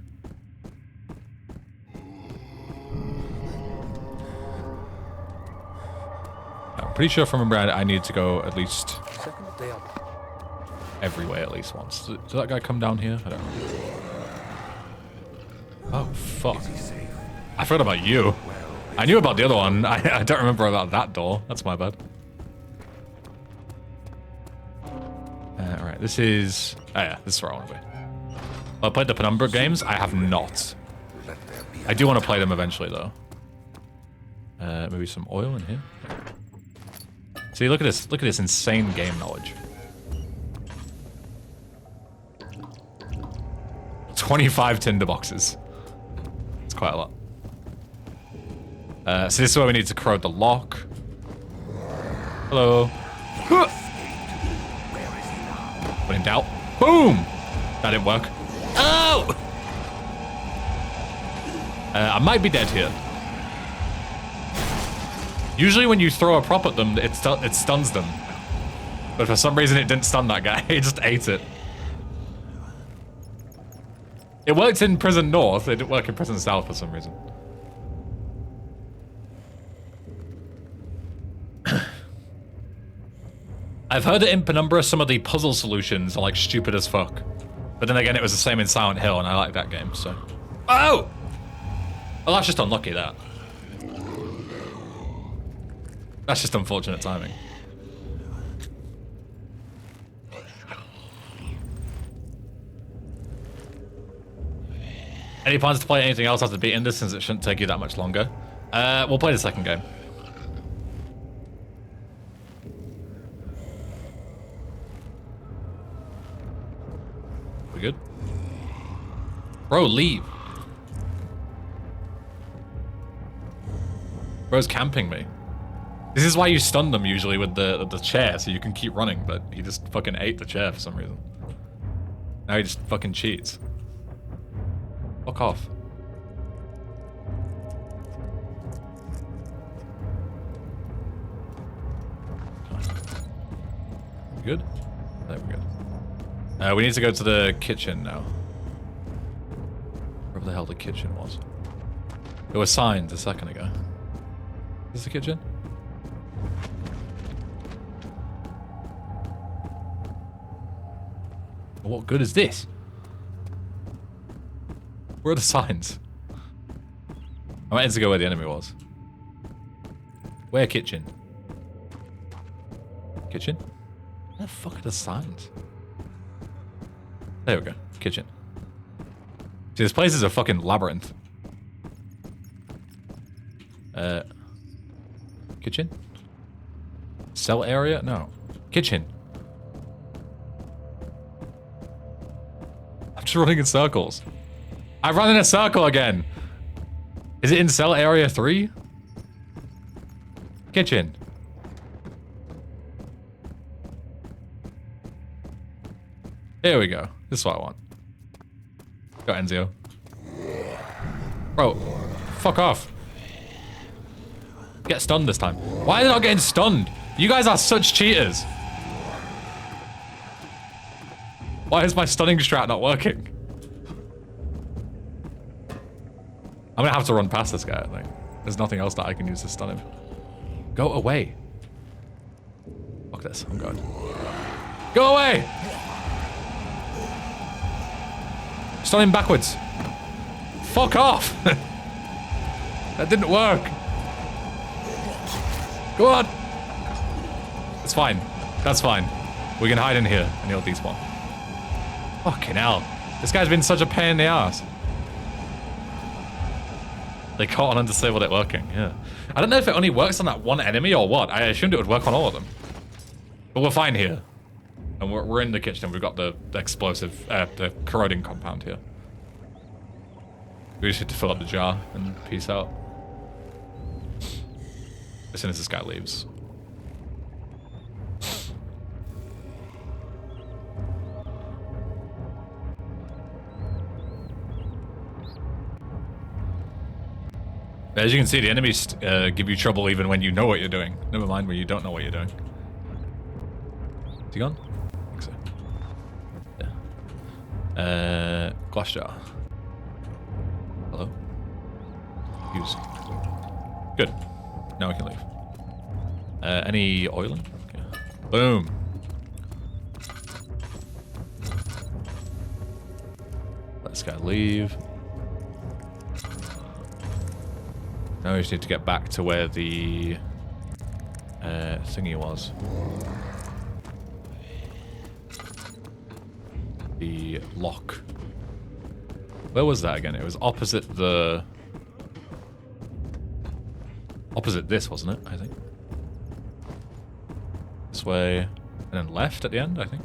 I'm pretty sure from remember I need to go at least every way at least once. Does that guy come down here? I don't know. Oh fuck! I forgot about you. I knew about the other one. I don't remember about that door. That's my bad. Alright, this is... Oh yeah, this is where I want to be. I played the Penumbra games. I have not. I do want to play them eventually, though. Maybe some oil in here. See, look at this. Look at this insane game knowledge. 25 tinder boxes. It's quite a lot. So this is where we need to corrode the lock. Hello. When in doubt, boom! That didn't work. Oh! I might be dead here. Usually when you throw a prop at them, it stuns them. But for some reason it didn't stun that guy, it just ate it. It worked in Prison North, it didn't work in Prison South for some reason. I've heard that in Penumbra some of the puzzle solutions are like stupid as fuck. But then again, it was the same in Silent Hill and I like that game, so. Oh! Well, that's just unlucky, that. That's just unfortunate timing. Any plans to play anything else after beating this, since it shouldn't take you that much longer? We'll play the second game. We good? Bro, leave. Bro's camping me. This is why you stun them usually with the chair, so you can keep running, but he just fucking ate the chair for some reason. Now he just fucking cheats. Fuck off. We good? There we go. We need to go to the kitchen now. Wherever the hell the kitchen was. There were signs a second ago. Is this the kitchen? What good is this? Where are the signs? I went in to go where the enemy was. Where kitchen? Kitchen? Where the fuck are the signs? There we go. Kitchen. See, this place is a fucking labyrinth. Kitchen? Cell area? No. Kitchen. I'm just running in circles. I run in a circle again. Is it in cell area 3? Kitchen. Here we go. This is what I want. Go, Enzio. Bro, fuck off. Get stunned this time. Why are they not getting stunned? You guys are such cheaters. Why is my stunning strat not working? I'm gonna have to run past this guy, I think. There's nothing else that I can use to stun him. Go away. Fuck this, I'm going. Go away! Stun him backwards. Fuck off! That didn't work. Go on! It's fine. That's fine. We can hide in here and he'll despawn. Fucking hell. This guy's been such a pain in the ass. They caught on undisabled it working, yeah. I don't know if it only works on that one enemy or what. I assumed it would work on all of them. But we're fine here. And we're in the kitchen. We've got the explosive, the corroding compound here. We just need to fill up the jar and peace out. As soon as this guy leaves. As you can see, the enemies give you trouble even when you know what you're doing. Never mind when you don't know what you're doing. Is he gone? I think so. Yeah. Glass jar. Hello? Use. Good. Now we can leave. Any oiling? Okay. Boom. Let this guy leave. Now we just need to get back to where the thingy was. The lock. Where was that again? It was opposite the... Opposite this, wasn't it? I think. This way. And then left at the end, I think.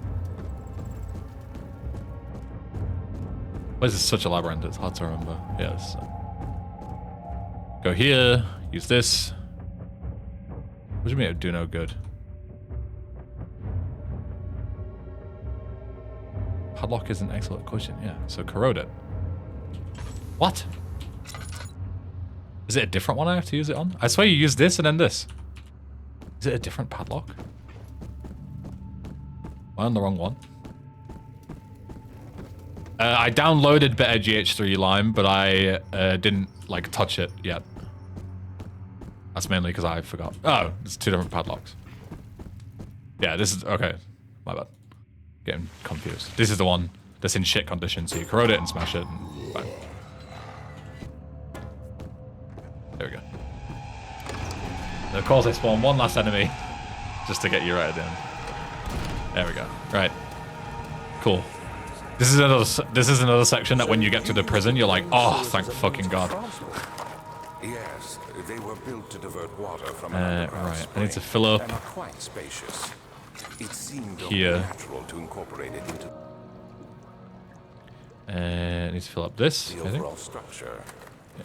Why is this such a labyrinth? It's hard to remember. Yes. Go here. Use this. What do you mean it would do no good? Padlock is an excellent question. Yeah. So corrode it. What? Is it a different one I have to use it on? I swear you use this and then this. Is it a different padlock? Am I on the wrong one? I downloaded Better GH3 Lime, but I didn't like touch it yet. That's mainly because I forgot. Oh, it's 2 different padlocks. Yeah, this is okay. My bad. Getting confused. This is the one that's in shit condition, so you corrode it and smash it. And bang. There we go. And of course, I spawn one last enemy just to get you right at the end. There we go. Right. Cool. This is another section that when you get to the prison, you're like, oh, thank fucking God. Yes, they were built to divert water from right. I need to fill up and are quite spacious. It seemed here. natural to incorporate it into I need to fill up this. the I think. overall structure. Yeah.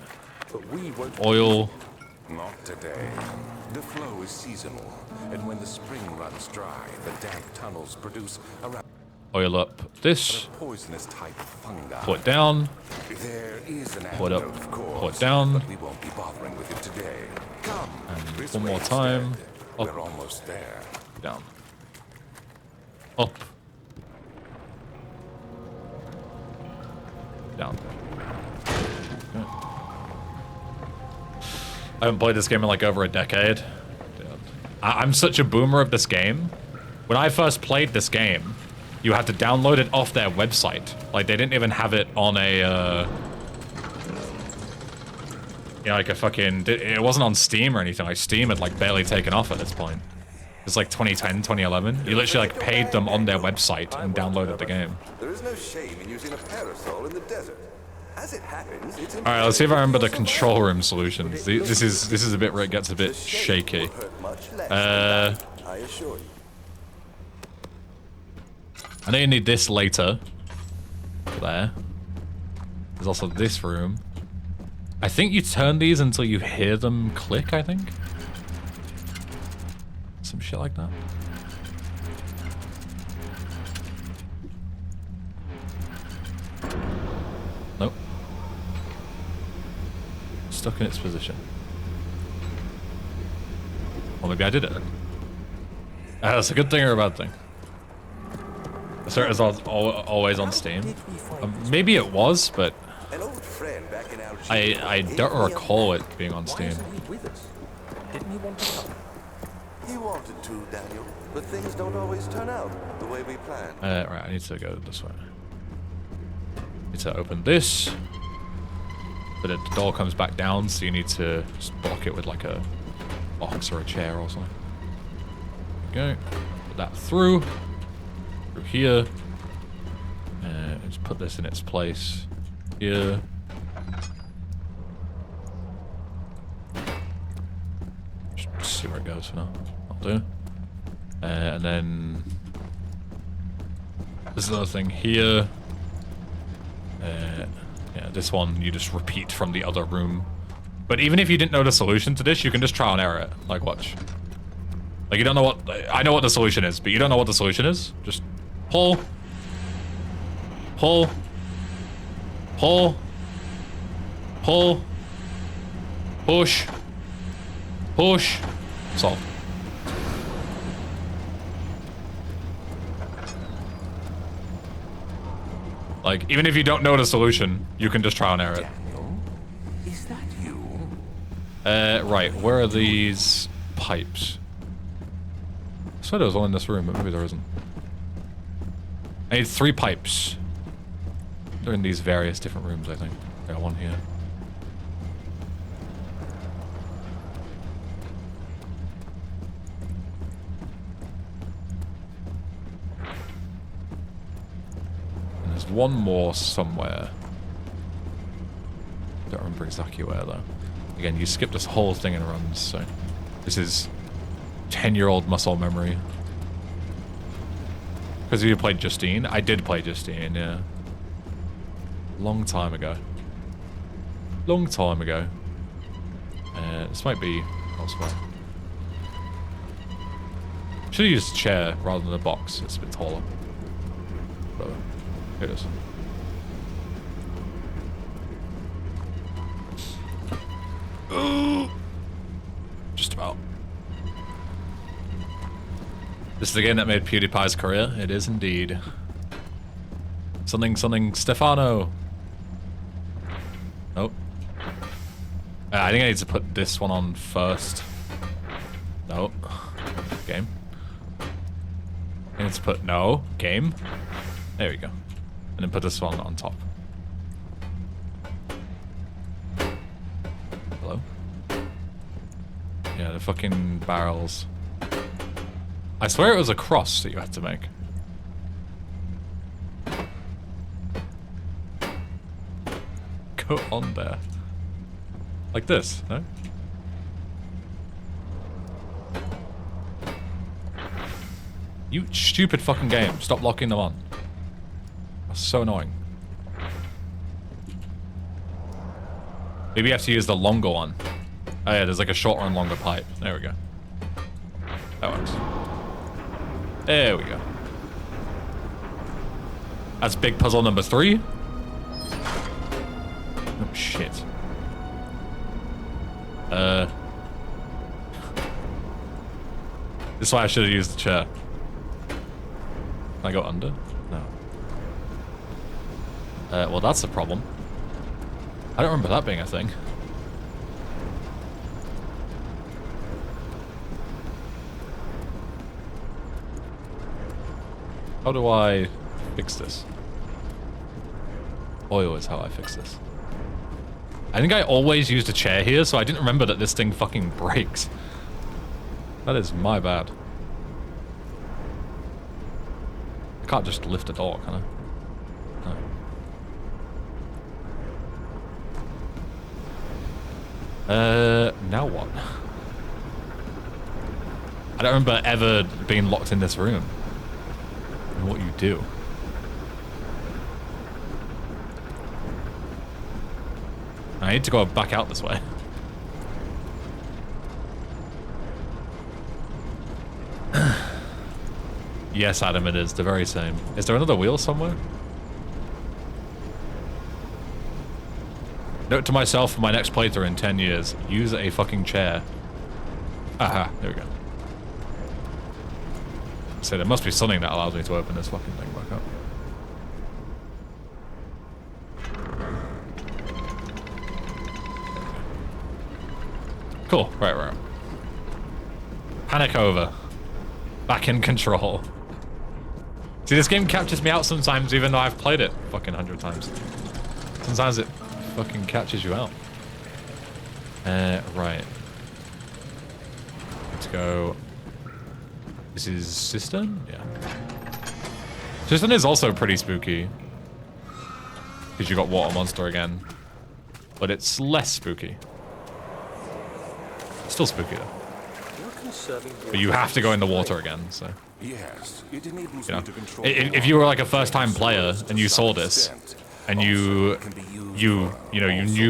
But we won't. Oil. Not today. The flow is seasonal, and when the spring runs dry, the dank tunnels produce a Oil up this. poisonous type of fungi. Pull it down. There is an Pull it up. antidote, of course, Pull it down. but we won't be bothering with it today. Come, And this one way more instead. time. Up. We're almost there. Down. Up. Down. Okay. I haven't played this game in like over a decade. I'm such a boomer of this game. When I first played this game, you had to download it off their website. Like, they didn't even have it on a, you know, like a fucking... It wasn't on Steam or anything. Like, Steam had, like, barely taken off at this point. It's like 2010, 2011. You literally, like, paid them on their website and downloaded the game. There is no shame in using a parasol in the desert. As it happens, it's Alright, let's see if I remember the control room solutions. This is a bit where it gets a bit shaky. I assure you. I know you need this later. There. There's also this room. I think you turn these until you hear them click, I think. Some shit like that. Nope. Stuck in its position. Well, maybe I did it then. That's a good thing or a bad thing? It's always on Steam. Maybe it was, but An old friend back in Algeria. I don't recall it being on Steam. With us? Didn't he want to come? He wanted to, Daniel, but things don't always turn out the way we planned. Right, I need to go this way. Need to open this. But the door comes back down, so you need to just block it with like a box or a chair or something. There we go. Put that through. Through here. Just put this in its place. Here. Just see where it goes for now. I'll do. And then there's another thing here. Yeah, this one you just repeat from the other room. But even if you didn't know the solution to this, you can just try and error it. Like, watch. Like, you don't know what... I know what the solution is, but you don't know what the solution is. Just pull. Pull. Pull. Pull. Push. Push. Solve. Like, even if you don't know the solution, you can just try and error it. Daniel, is that you? Right, where are these pipes? I swear there was one in this room, but maybe there isn't. I need 3 pipes. They're in these various different rooms, I think. I got one here. And there's one more somewhere. Don't remember exactly where though. Again, you skip this whole thing in runs, so this is 10-year-old muscle memory. Because you played Justine? I did play Justine, yeah. Long time ago. Long time ago. This might be elsewhere. Should have used a chair rather than a box. It's a bit taller. But here it is. Just about. This is the game that made PewDiePie's career? It is indeed. Something Stefano. Nope. I think I need to put this one on first. No. Game. I need to put no. Game. There we go. And then put this one on top. Hello? Yeah, the fucking barrels. I swear it was a cross that you had to make. Go on there. Like this, no? You stupid fucking game. Stop locking them on. That's so annoying. Maybe you have to use the longer one. Oh yeah, there's like a shorter and longer pipe. There we go. That works. There we go. That's big puzzle number 3. Oh shit. This is why I should have used the chair. Can I go under? No. Well, that's a problem. I don't remember that being a thing. How do I fix this? Oil is how I fix this. I think I always used a chair here, so I didn't remember that this thing fucking breaks. That is my bad. I can't just lift a door, can I? No. Now what? I don't remember ever being locked in this room. And what you do. I need to go back out this way. Yes, Adam, it is. The very same. Is there another wheel somewhere? Note to myself for my next playthrough in 10 years. Use a fucking chair. Aha, there we go. So there must be something that allows me to open this fucking thing back up. Cool, right. Panic over. Back in control. See, this game captures me out sometimes, even though I've played it fucking 100 times. Sometimes it fucking catches you out. Right. Let's go. This is Cistern? Yeah. Cistern is also pretty spooky. Because you got Water Monster again. But it's less spooky. Still spooky though. But you have to go in the water again, so. Yes, it enables You know, me to control if you were like a first-time player and you saw this, and you knew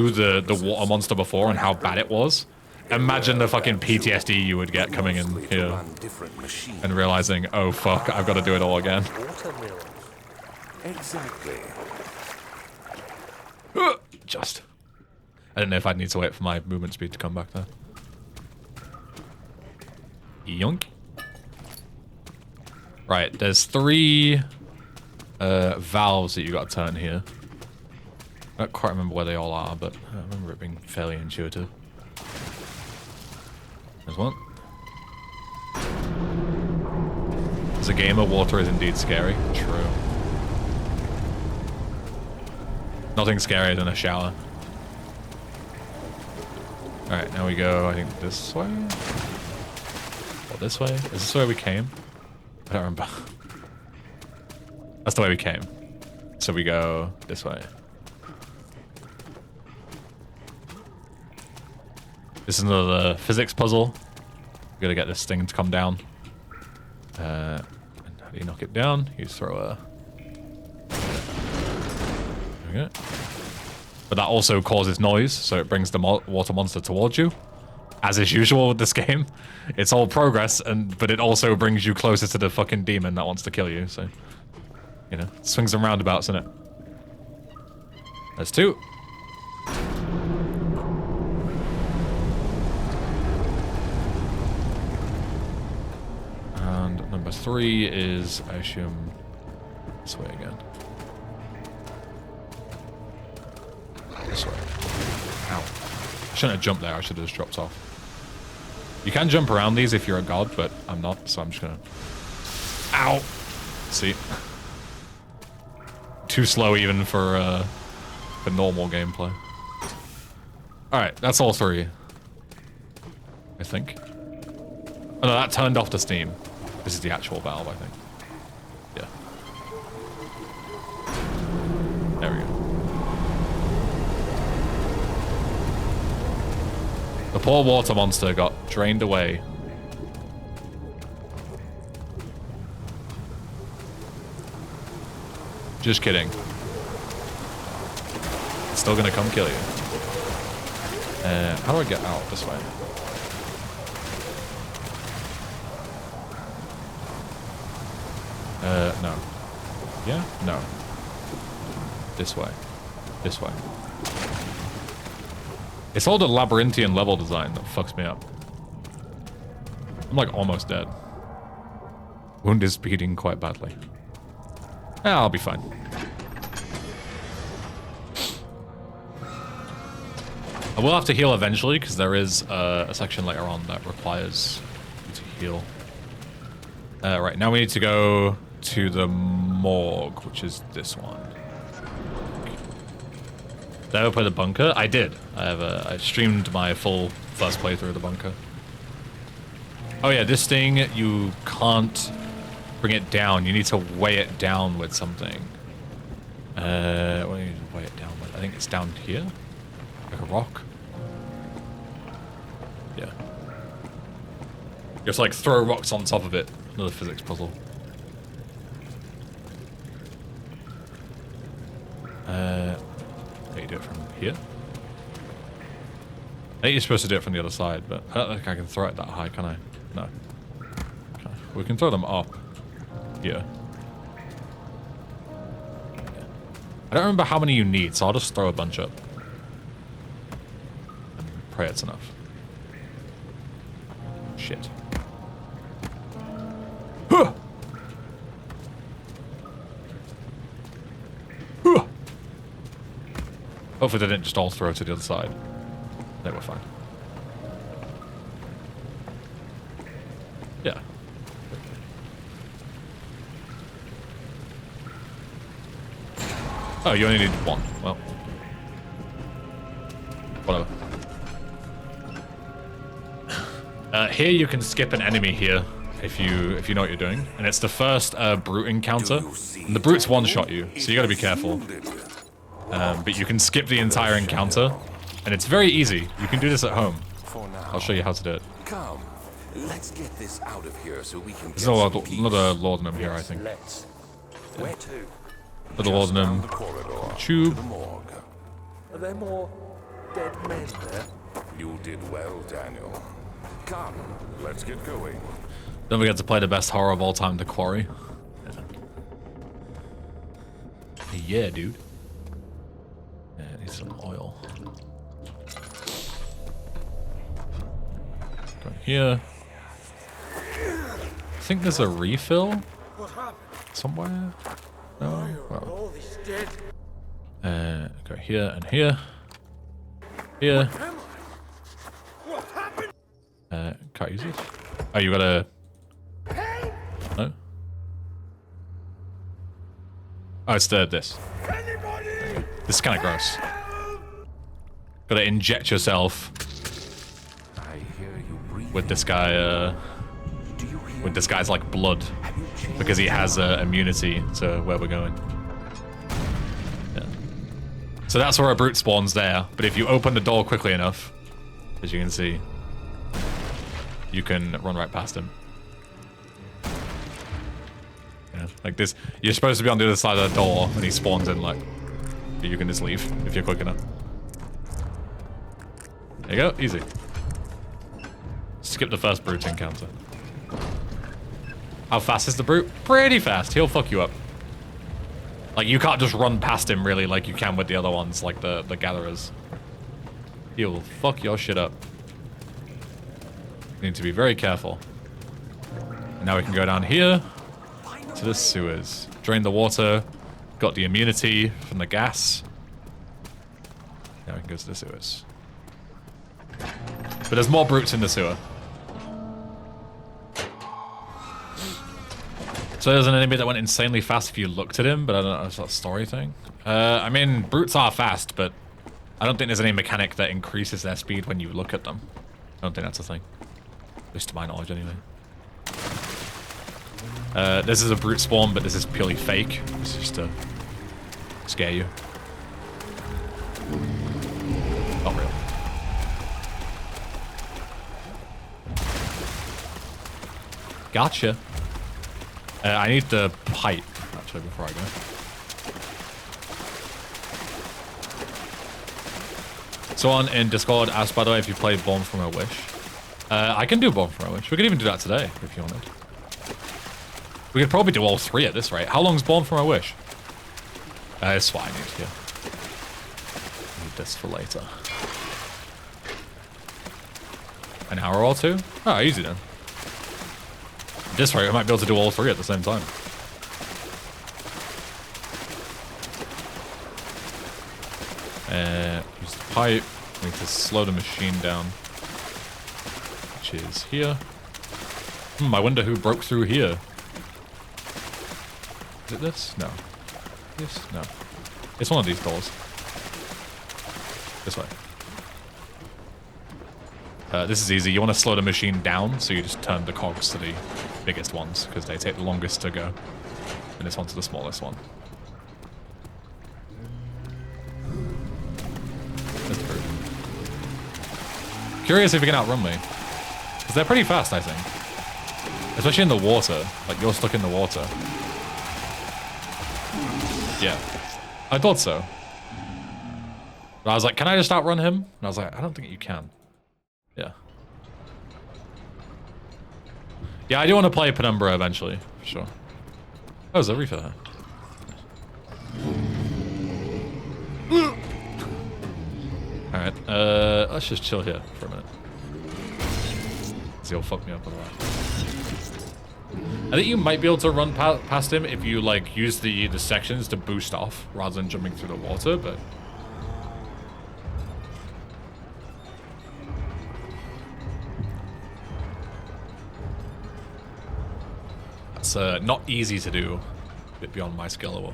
the water monster before and how bad it was, imagine the fucking PTSD you would get coming in here and realizing, oh fuck, I've got to do it all again. Exactly. Just. I don't know if I'd need to wait for my movement speed to come back there. Yoink. Right, there's 3 valves that you got to turn here. I don't quite remember where they all are, but I remember it being fairly intuitive. There's one. As a gamer, water is indeed scary. True. Nothing scarier than a shower. Alright, now we go, I think, this way? Or this way? Is this where we came? I don't remember. That's the way we came. So we go this way. This is another physics puzzle. We gotta get this thing to come down. And how do you knock it down? You throw a... Okay. But that also causes noise, so it brings the water monster towards you. As is usual with this game. It's all progress, but it also brings you closer to the fucking demon that wants to kill you, so... You know, swings and roundabouts, innit? There's 2. And number 3 is, I assume, this way again. This way. Ow. I shouldn't have jumped there. I should have just dropped off. You can jump around these if you're a god, but I'm not, so I'm just gonna... Ow! See? Too slow even for normal gameplay. Alright, that's all three. I think. Oh no, that turned off the steam. This is the actual valve, I think. Yeah. There we go. The poor water monster got drained away. Just kidding. It's still gonna come kill you. How do I get out? This way. No. Yeah? No. This way. This way. It's all the labyrinthian level design that fucks me up. I'm like almost dead. Wound is bleeding quite badly. I'll be fine. I will have to heal eventually because there is a section later on that requires you to heal. Right, now we need to go to the morgue, which is this one. Did I ever play the bunker? I did. I streamed my full first playthrough of the bunker. Oh yeah, this thing, you can't bring it down. You need to weigh it down with something. What do you need to weigh it down with? I think it's down here? Like a rock? Yeah. You have to like throw rocks on top of it. Another physics puzzle. You do it from here? I think you're supposed to do it from the other side, but I don't think I can throw it that high, can I? No. Okay. We can throw them up. Here. I don't remember how many you need, so I'll just throw a bunch up. And pray it's enough. Shit. Huh! Huh! Hopefully they didn't just all throw to the other side. They were fine. Yeah. Oh, you only need one. Well. Whatever. Here you can skip an enemy here if you know what you're doing. And it's the first brute encounter. And the brute's one-shot you, so you gotta be careful. But you can skip the entire encounter. And it's very easy. You can do this at home. I'll show you how to do it. Come, let's get this out of here so we can. There's another laudanum here, I think. Where to? Little laudanum. Tube. Are there more dead men there? You did well, Daniel. Come, let's get going. Then we get to play the best horror of all time, The Quarry. Yeah, dude. Yeah, I need some oil. Go here. I think there's a refill somewhere. No. Well. Go here and here. Here. Can't use it. Oh, you gotta. No. Oh, it's this. This is kind of gross. Gotta inject yourself with this guy. With this guy's like blood, because he has immunity to where we're going. Yeah. So that's where a brute spawns there. But if you open the door quickly enough, as you can see, you can run right past him. Yeah, like this. You're supposed to be on the other side of the door when he spawns in, like. But you can just leave if you're quick enough. There you go, easy. Skip the first brute encounter. How fast is the brute? Pretty fast. He'll fuck you up. Like, you can't just run past him, really, like you can with the other ones, like the gatherers. He'll fuck your shit up. You need to be very careful. And now we can go down here to the sewers. Drain the water. Got the immunity from the gas. Now goes to the sewers. But there's more brutes in the sewer. So there's an enemy that went insanely fast if you looked at him, but I don't know if that's a story thing. I mean, brutes are fast, but I don't think there's any mechanic that increases their speed when you look at them. I don't think that's a thing. At least to my knowledge, anyway. This is a brute spawn, but this is purely fake. It's just to scare you. Not real. Gotcha. I need the pipe, actually, before I go. Someone in Discord asked, by the way, if you played Born From a Wish. I can do Born From a Wish. We could even do that today, if you wanted. We could probably do all three at this rate. How long's Born From a Wish? It's what I need here. Need this for later. An hour or two? Oh, easy then. At this rate, I might be able to do all three at the same time. Use the pipe. We need to slow the machine down. Which is here. I wonder who broke through here. Is it this? No. This? No. It's one of these doors. This way. This is easy. You want to slow the machine down, so you just turn the cogs to the biggest ones, because they take the longest to go. And this one's the smallest one. That's true. Curious if you can outrun me. Because they're pretty fast, I think. Especially in the water. Like, you're stuck in the water. Yeah. I thought so. But I was like, can I just outrun him? And I was like, I don't think you can. Yeah. Yeah, I do want to play Penumbra eventually, for sure. Oh, there's a refill here. Alright, let's just chill here for a minute. Because he'll fuck me up otherwise. I think you might be able to run past him if you, like, use the sections to boost off rather than jumping through the water, but... That's not easy to do, a bit beyond my skill level.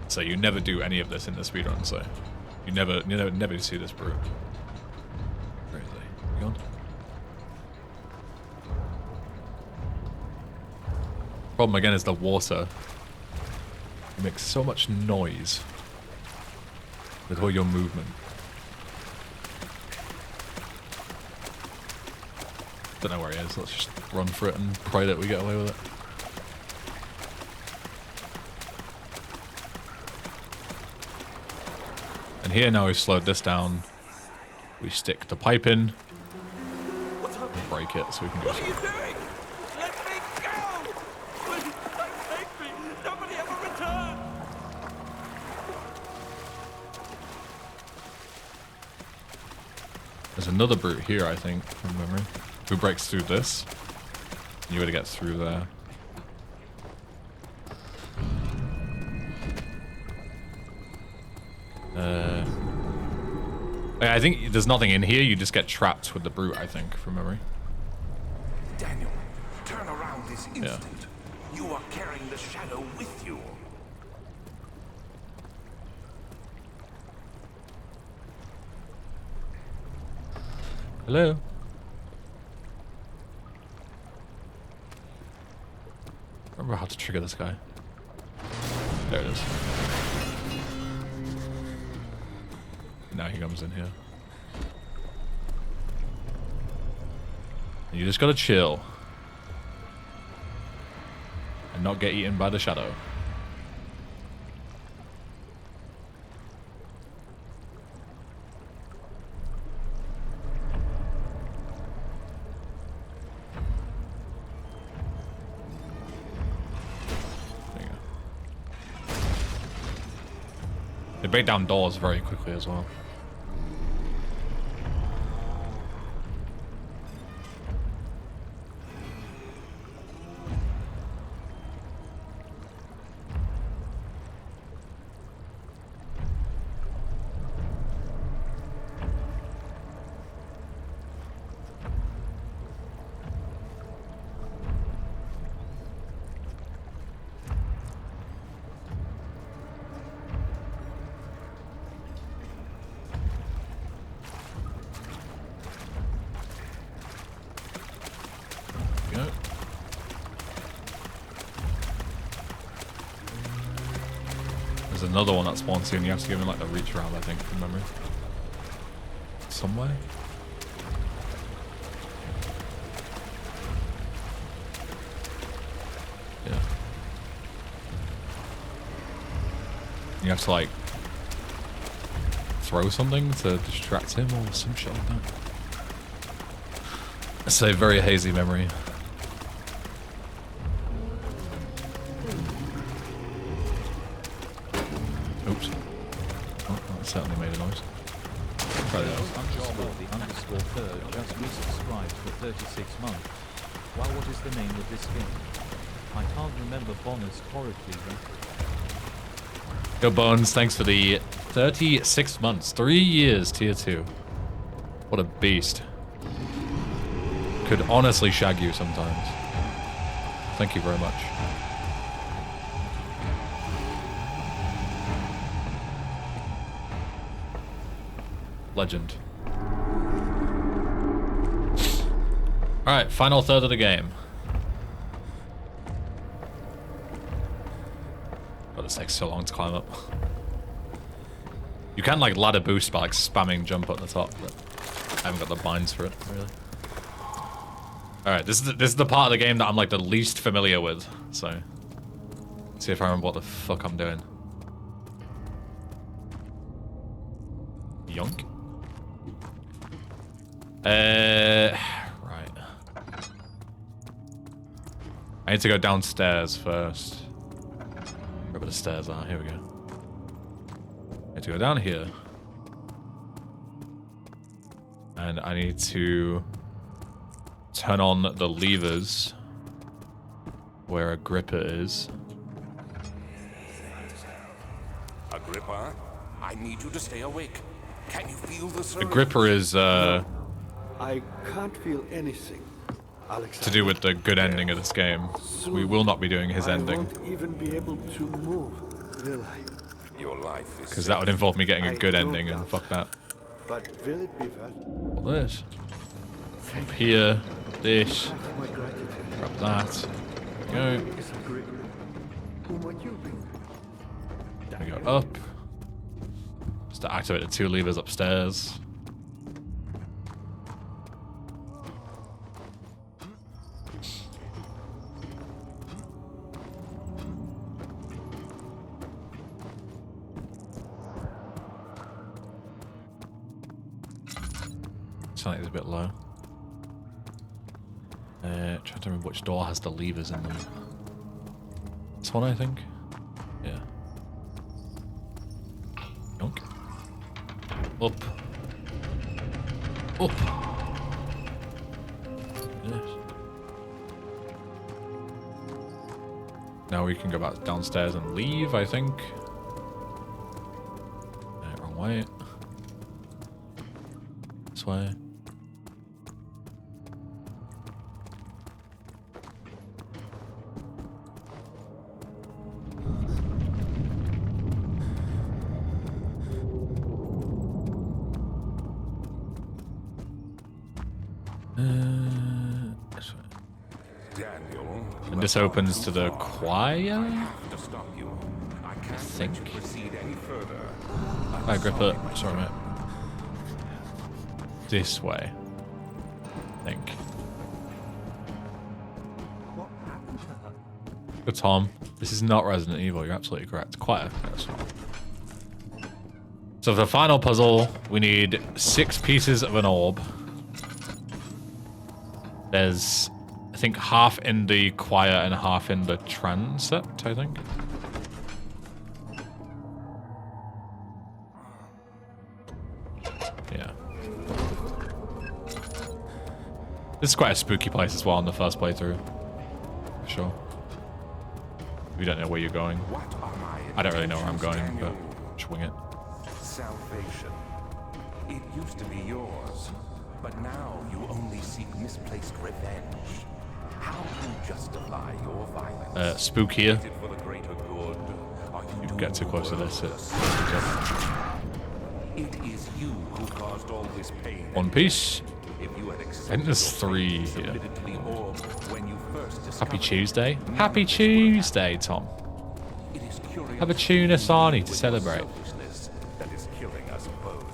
So you never do any of this in the speedrun, so you never see this brute. Where is he? You gone? Problem again is the water. It makes so much noise with all your movement. Don't know where he is. Let's just run for it and pray that we get away with it. And here now we've slowed this down. We stick the pipe in and break it so we can go. What are you doing? Let me go! Please don't take me! Nobody ever return! There's another brute here, I think, from memory, who breaks through this. You gotta get through there. I think there's nothing in here. You just get trapped with the brute, I think, from memory. Daniel, turn around this instant. Yeah. You are carrying the shadow with you. Hello? Remember how to trigger this guy. There it is. Now he comes in here. And you just gotta chill. And not get eaten by the shadow. There you go. They break down doors very quickly as well. There's another one that spawns soon. You have to give him like the reach around, I think, from memory. Somewhere. Yeah. You have to like throw something to distract him or some shit like that. It's a very hazy memory. Oops. Oh, that certainly made a noise. Try this. _third just resubscribed for 36 months. Wow, what is the name of this game? I can't remember. Bonus horror fever. Yo, Bones, thanks for the 36 months. 3 years, tier 2. What a beast. Could honestly shag you sometimes. Thank you very much. Legend. Alright, final third of the game. God, this takes so long to climb up. You can like ladder boost by like spamming jump at the top, but I haven't got the binds for it, really. Alright, this is the part of the game that I'm like the least familiar with, so let's see if I remember what the fuck I'm doing. Yonk. Right. I need to go downstairs first. Wherever the stairs are, here we go. I need to go down here. And I need to turn on the levers where a gripper is. Agrippa, I need you to stay awake. Can you feel the surge? The gripper is I can't feel anything, Alexander. to do with the good ending of this game. We will not be doing his ending. I won't even be able to move, will I? Your life is Because that would involve me getting a good ending, and fuck that. But will it be that? What this? Up here, this, My gratitude. grab that. Go. Is a great who might you be? We go up. Just to activate the 2 levers upstairs. Sounds like it's a bit low. Trying to remember which door has the levers in them. This one, I think. Yeah. Yonk. Up. Up. Yes. Now we can go back downstairs and leave, I think. Wrong way. This way. And this opens to the choir? to stop you. I can't think. let you proceed any further. Hi, Gripper. Sorry, mate. This way. I think. Good, Tom. This is not Resident Evil. You're absolutely correct. Quite a... So for the final puzzle, we need 6 pieces of an orb. There's, I think, half in the choir and half in the transept, I think. Yeah. This is quite a spooky place as well in the first playthrough. For sure. We don't know where you're going. What are my I don't really know where I'm going, intentions, but Daniel? just wing it. Salvation. It used to be yours, but now you only seek misplaced revenge. How do you justify your violence? Spook here. Is it for the greater good? Are you You get too close to this. It is you who caused all this pain. One piece. If you had I think there's 3 here. submitted to the orb when you first Happy discovered Tuesday. Happy Tuesday, Tom. it is this curious Have a tuna sarnie to with celebrate. selfishness that is killing us both.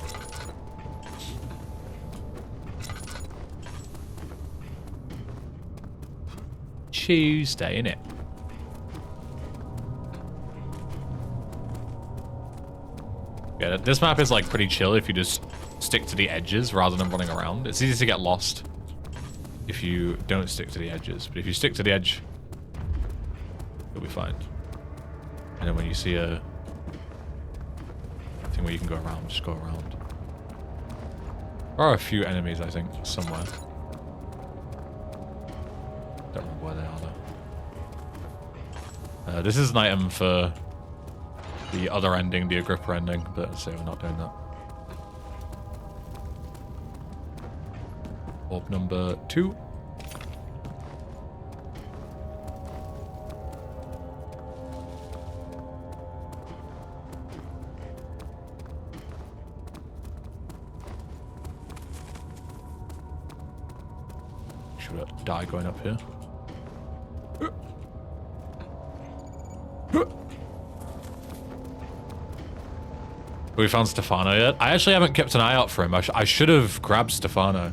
Tuesday, innit? Yeah, this map is like pretty chill if you just stick to the edges rather than running around. It's easy to get lost if you don't stick to the edges, but if you stick to the edge, you'll be fine. And then when you see a thing where you can go around, just go around. There are a few enemies, I think, somewhere. Don't remember where they are though. This is an item for the other ending, the Agrippa ending, but so we're not doing that. Orb number 2. Should I die going up here? Have we found Stefano yet? I actually haven't kept an eye out for him. I should have grabbed Stefano.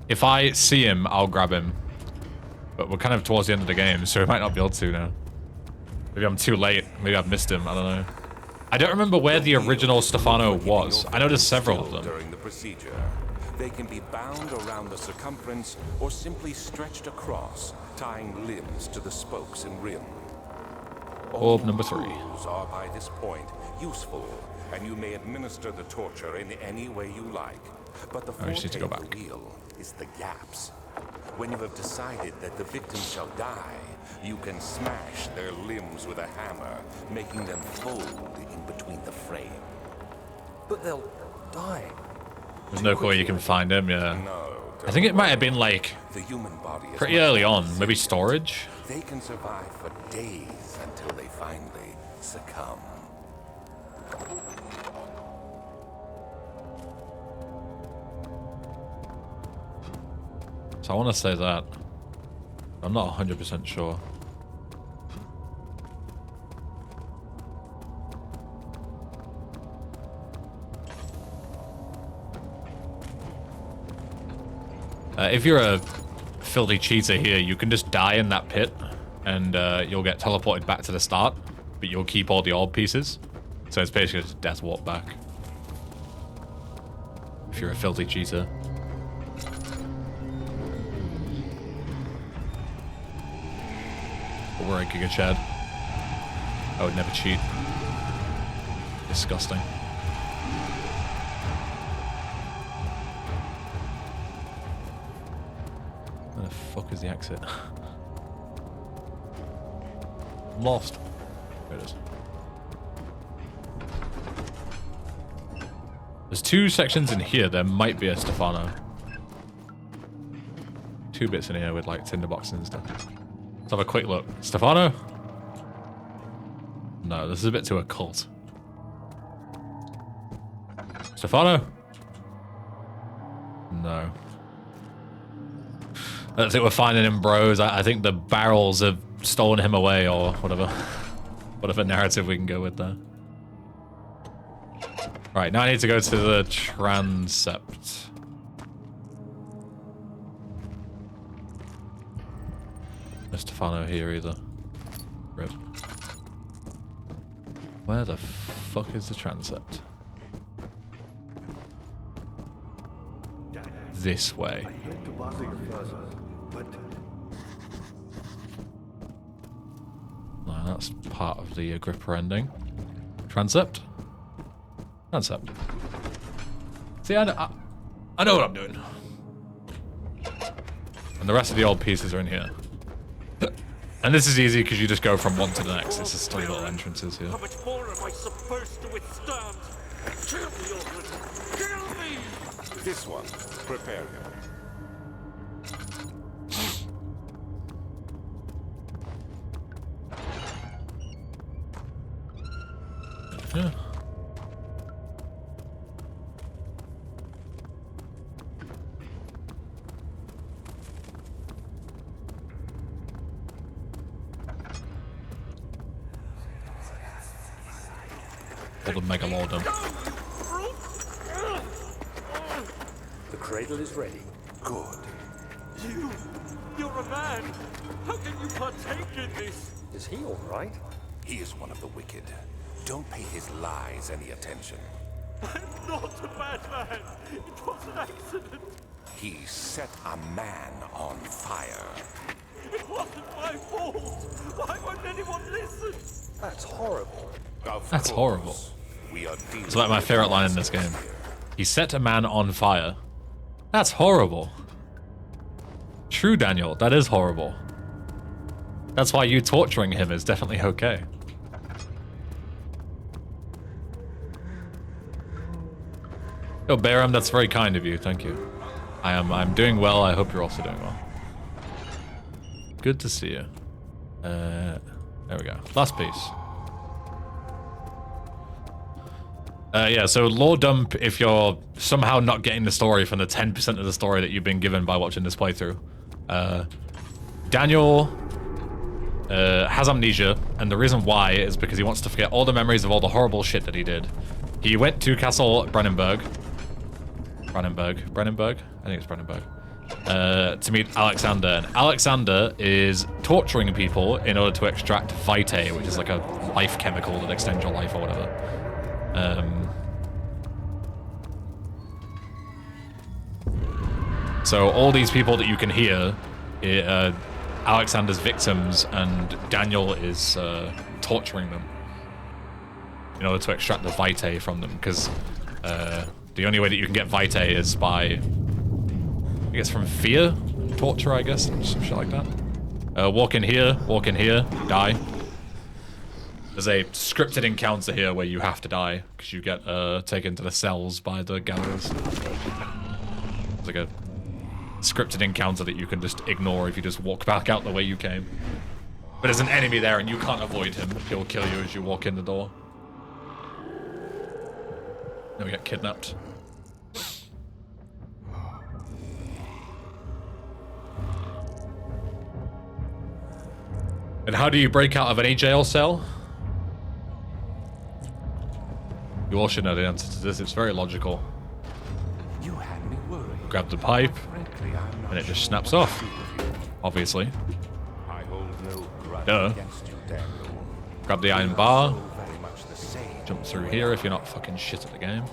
If I see him, I'll grab him. But we're kind of towards the end of the game, so we might not be able to now. Maybe I'm too late. Maybe I've missed him. I don't know. I don't remember where the original Stefano was. I know there's several of them. During the procedure, they can be bound around the circumference or simply stretched across, tying limbs to the spokes and rim. Orb number 3. Tools are by this point useful, and you may administer the torture in any way you like. But the I just need to go forte of back. the wheel is the gaps. When you have decided that the victim shall die, you can smash their limbs with a hammer, making them fold in between the frame. But they'll die. There's no way you can find him, yeah. No, I think it might have been like the human body is pretty much early more on, maybe storage. They can survive for days until they finally succumb. So I want to say that. I'm not 100% sure. If you're a filthy cheater here, you can just die in that pit and you'll get teleported back to the start, but you'll keep all the orb pieces. So it's basically just a death walk back. If you're a filthy cheater. But we're a Giga Chad. I would never cheat. Disgusting. Where the fuck is the exit? I'm lost. There it is. There's 2 sections in here. There might be a Stefano. 2 bits in here with like tinderboxes and stuff. Let's have a quick look. Stefano? No, this is a bit too occult. Stefano? No. I don't think we're finding him, bros. I think the barrels have stolen him away or whatever. Whatever narrative we can go with there. Right, now I need to go to the transept. No Stefano here either. Rip. Where the fuck is the transept? This way. I hate to bother you further, but No, that's part of the Agrippa ending. Transept? Transept. See, I know what I'm doing. And the rest of the old pieces are in here. And this is easy because you just go from one to the next. It's just 3 little entrances here. How much more am I supposed to withstand? Kill me already! Kill me! This one, prepare him. Yeah. Or the Mega Lordom. The cradle is ready. Good. You're a man. How can you partake in this? Is he all right? He is one of the wicked. Don't pay his lies any attention. I'm not a bad man. It was an accident. He set a man on fire. It wasn't my fault. Why won't anyone listen? That's horrible. That's horrible. We are It's like my favorite line in this game. He set a man on fire. That's horrible. True, Daniel. That is horrible. That's why you torturing him is definitely okay. Oh, Bayram, that's very kind of you. Thank you. I'm doing well. I hope you're also doing well. Good to see you. There we go. Last piece. Yeah, so lore dump if you're somehow not getting the story from the 10% of the story that you've been given by watching this playthrough. Daniel has amnesia, and the reason why is because he wants to forget all the memories of all the horrible shit that he did. He went to Castle Brennenburg. Brennenburg? I think it's Brennenburg. To meet Alexander, and Alexander is torturing people in order to extract vitae, which is like a life chemical that extends your life or whatever. So all these people that you can hear, Alexander's victims, and Daniel is torturing them in order to extract the vitae from them, because the only way that you can get vitae is by, I guess, from fear, torture, I guess, some shit like that. Walk in here, die. There's a scripted encounter here where you have to die because you get taken to the cells by the gallows. It's like a scripted encounter that you can just ignore if you just walk back out the way you came. But there's an enemy there and you can't avoid him. He'll kill you as you walk in the door. Then we get kidnapped. And how do you break out of any jail cell? You all should know the answer to this. It's very logical. You had me worried. Grab the pipe, Frankly, I'm not and it just sure snaps what off. to do with you. Obviously. I hold no grudge Duh. against you, Daniel. Grab the iron bar. So very much the same. Jump through here if you're not fucking shit at the game.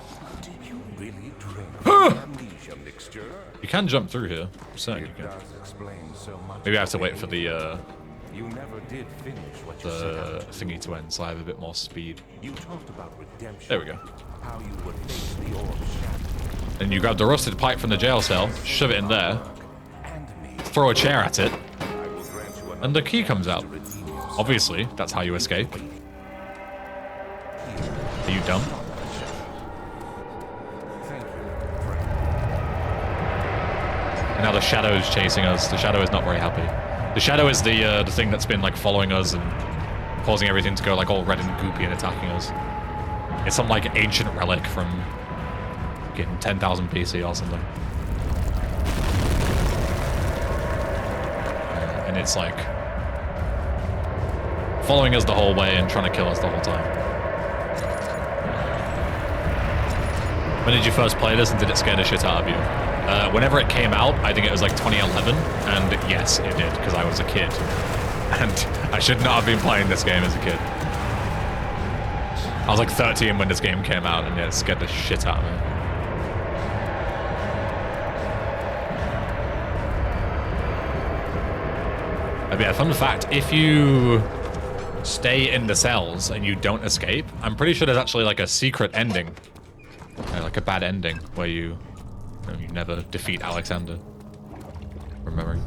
Did you really drink the amnesia mixture? You can jump through here. I'm certain you It can. does explain so much. Maybe I have to wait for the You never did finish what you set out to thingy to end, so I have a bit more speed. do. You talked about redemption. There we go. How you would face the orb shadow. Then you grab the rusted pipe from the jail cell, shove it in there, And me. throw a chair at it, I will grant you and the key comes out. redeem yourself. Obviously, that's how you escape. Are you dumb? Thank you. And now the shadow is chasing us. The shadow is not very happy. The shadow is the thing that's been like following us and causing everything to go like all red and goopy and attacking us. It's some like ancient relic from getting 10,000 BC or something. And it's like following us the whole way and trying to kill us the whole time. When did you first play this and did it scare the shit out of you? Whenever it came out, I think it was like 2011, and yes, it did, because I was a kid. And I should not have been playing this game as a kid. I was like 13 when this game came out, and yeah, it scared the shit out of me. Yeah, fun fact, if you stay in the cells and you don't escape, I'm pretty sure there's actually like a secret ending. Like a bad ending where you never defeat Alexander. Remembering.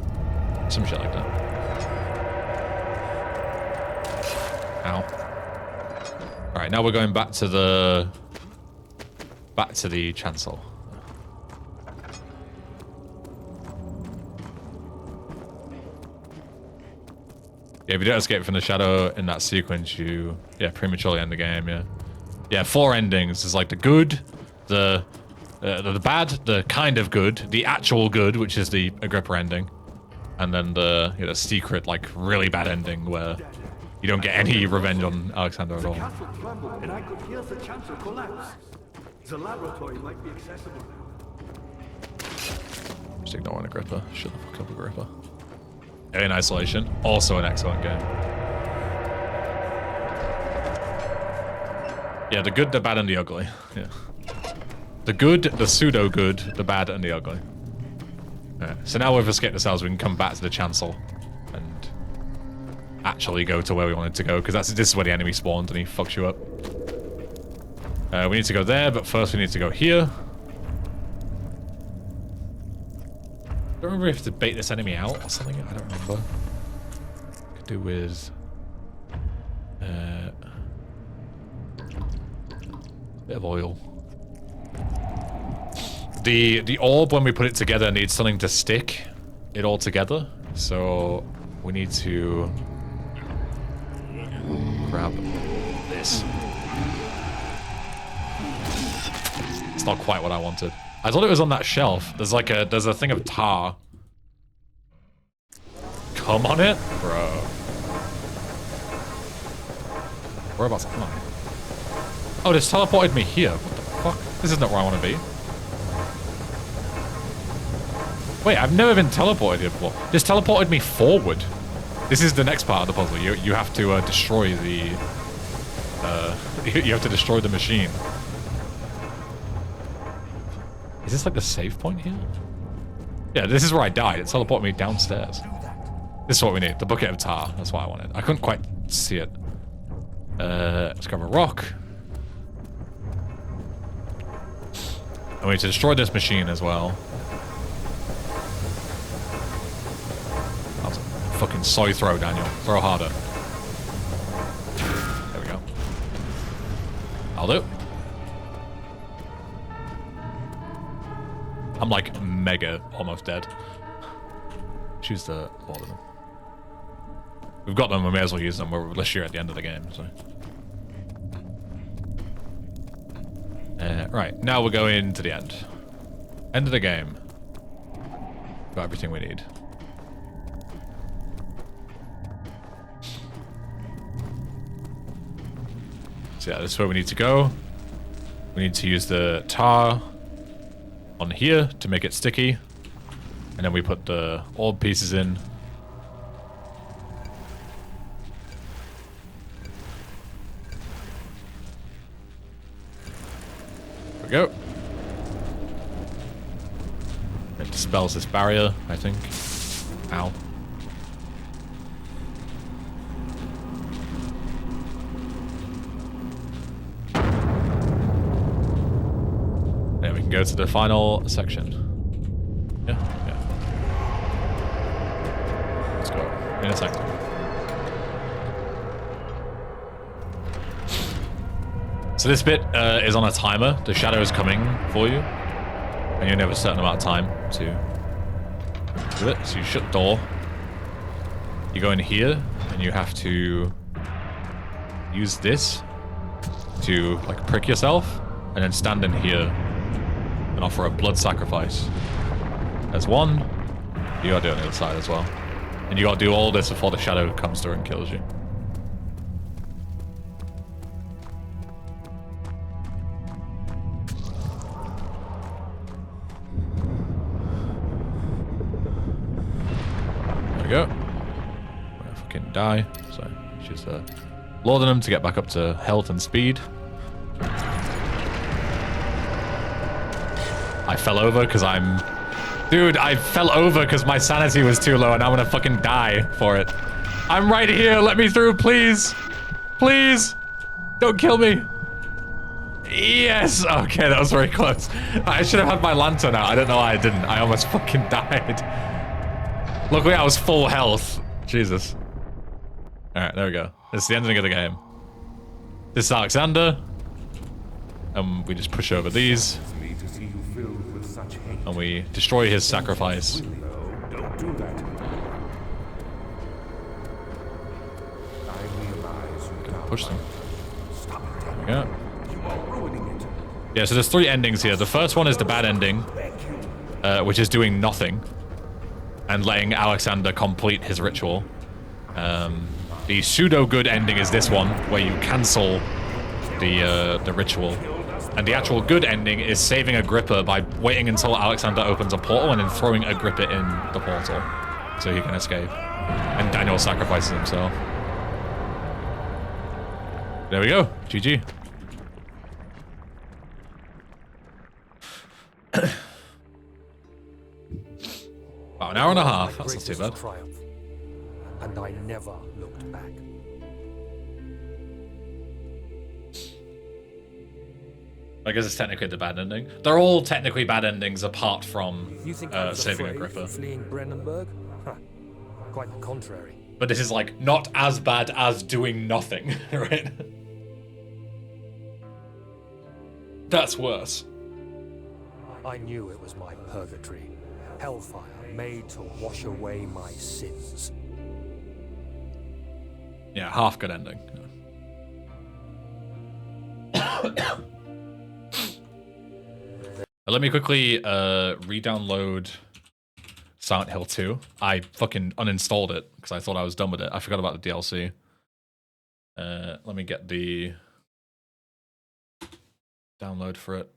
Some shit like that. Ow. Alright, now we're going back to the chancel. Yeah, if you don't escape from the shadow in that sequence, you prematurely end the game, yeah. Yeah, 4 endings. There's like the good, the bad, the kind of good, the actual good, which is the Agrippa ending, and then the secret, like, really bad ending where You don't get any revenge on Alexander at The all. castle crumbled, and I could hear the chancel collapse. The laboratory might be accessible now. Just ignoring Agrippa. Shut the fuck up, Agrippa. In Isolation, also an excellent game. Yeah, the good, the bad, and the ugly. Yeah. The good, the pseudo-good, the bad, and the ugly. Yeah. So now we've escaped the cells, we can come back to the chancel and actually go to where we wanted to go, because this is where the enemy spawned and he fucks you up. We need to go there, but first we need to go here. I don't remember if to bait this enemy out or something. I don't remember. Could do with bit of oil. The orb, when we put it together, needs something to stick it all together. So we need to grab this. It's not quite what I wanted. I thought it was on that shelf. There's like there's a thing of tar. Come on it, bro. Whereabouts am I? Oh, this teleported me here. What the fuck? This is not where I want to be. Wait, I've never been teleported here before. This teleported me forward. This is the next part of the puzzle. You have to destroy the. You have to destroy the machine. Is this like the save point here? Yeah, this is where I died. It teleported me downstairs. This is what we need. The bucket of tar. That's what I wanted. I couldn't quite see it. Let's grab a rock. And we need to destroy this machine as well. That was a fucking soy throw, Daniel. Throw harder. There we go. I'll do. I'm like mega almost dead. Choose the all of them. We've got them, we may as well use them. We're literally at the end of the game, so. Right, now we're going to the end. End of the game. Got everything we need. So yeah, this is where we need to go. We need to use the tar on here to make it sticky. And then we put the orb pieces in. There we go. It dispels this barrier, I think. Ow. Then we can go to the final section. Yeah. Let's go. In a second. So this bit is on a timer. The shadow is coming for you. And you only have a certain amount of time to do it. So you shut the door. You go in here and you have to use this to like prick yourself and then stand in here and offer a blood sacrifice. There's one. You gotta do it on the other side as well. And you gotta do all this before the shadow comes through and kills you. There we go. I'm gonna fucking die. So she's loading them to get back up to health and speed. I fell over because I'm... Dude, I fell over because my sanity was too low and I'm gonna fucking die for it. I'm right here, let me through, please. Please. Don't kill me. Yes, okay, that was very close. I should have had my lantern out. I don't know why I didn't. I almost fucking died. Luckily I was full health. Jesus. Alright, there we go. This is the ending of the game. This is Alexander. And we just push over these. And we destroy his sacrifice. No, don't do that. I realize you Gonna push them. Stop it. There we go. You are ruining it. Yeah, so there's 3 endings here. The first one is the bad ending, which is doing nothing and letting Alexander complete his ritual. The pseudo-good ending is this one, where you cancel the ritual. And the actual good ending is saving Agrippa by waiting until Alexander opens a portal and then throwing Agrippa in the portal so he can escape. And Daniel sacrifices himself. There we go. GG. About an hour and a half. That's not too bad. Triumph, and I never looked back. I guess it's technically the bad ending. They're all technically bad endings apart from You think I was saving afraid Agrippa. fleeing Brandenburg? Huh. Quite the contrary. But this is like not as bad as doing nothing, right? That's worse. I knew it was my purgatory. Hellfire made to wash away my sins. Yeah, half good ending. Let me quickly re-download Silent Hill 2. I fucking uninstalled it because I thought I was done with it. I forgot about the DLC. Let me get the download for it.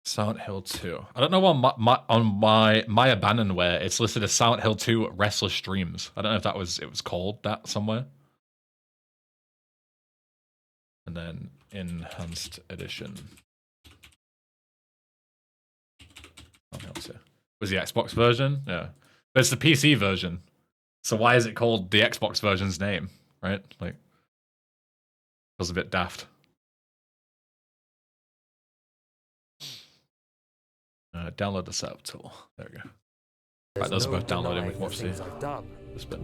Silent Hill 2. I don't know on my abandonware it's listed as Silent Hill 2 Restless Dreams. I don't know if it was called that somewhere. And then enhanced edition. Was the Xbox version? Yeah. But it's the PC version. So why is it called the Xbox version's name? Right? Like, feels a bit daft. Download the setup tool. There we go. Right, those are both downloading. We can watch this bit.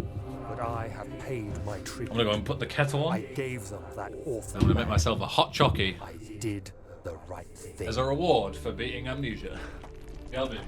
But I have paid my tribute. I'm gonna go and put the kettle on. I gave them that awful. I'm gonna make myself a hot chockey. I did the right thing. As a reward for beating Amnesia. Galvin.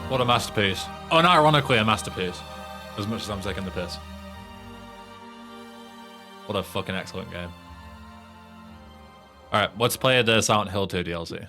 What a masterpiece. Unironically a masterpiece. As much as I'm taking the piss. What a fucking excellent game. Alright, let's play the Silent Hill 2 DLC.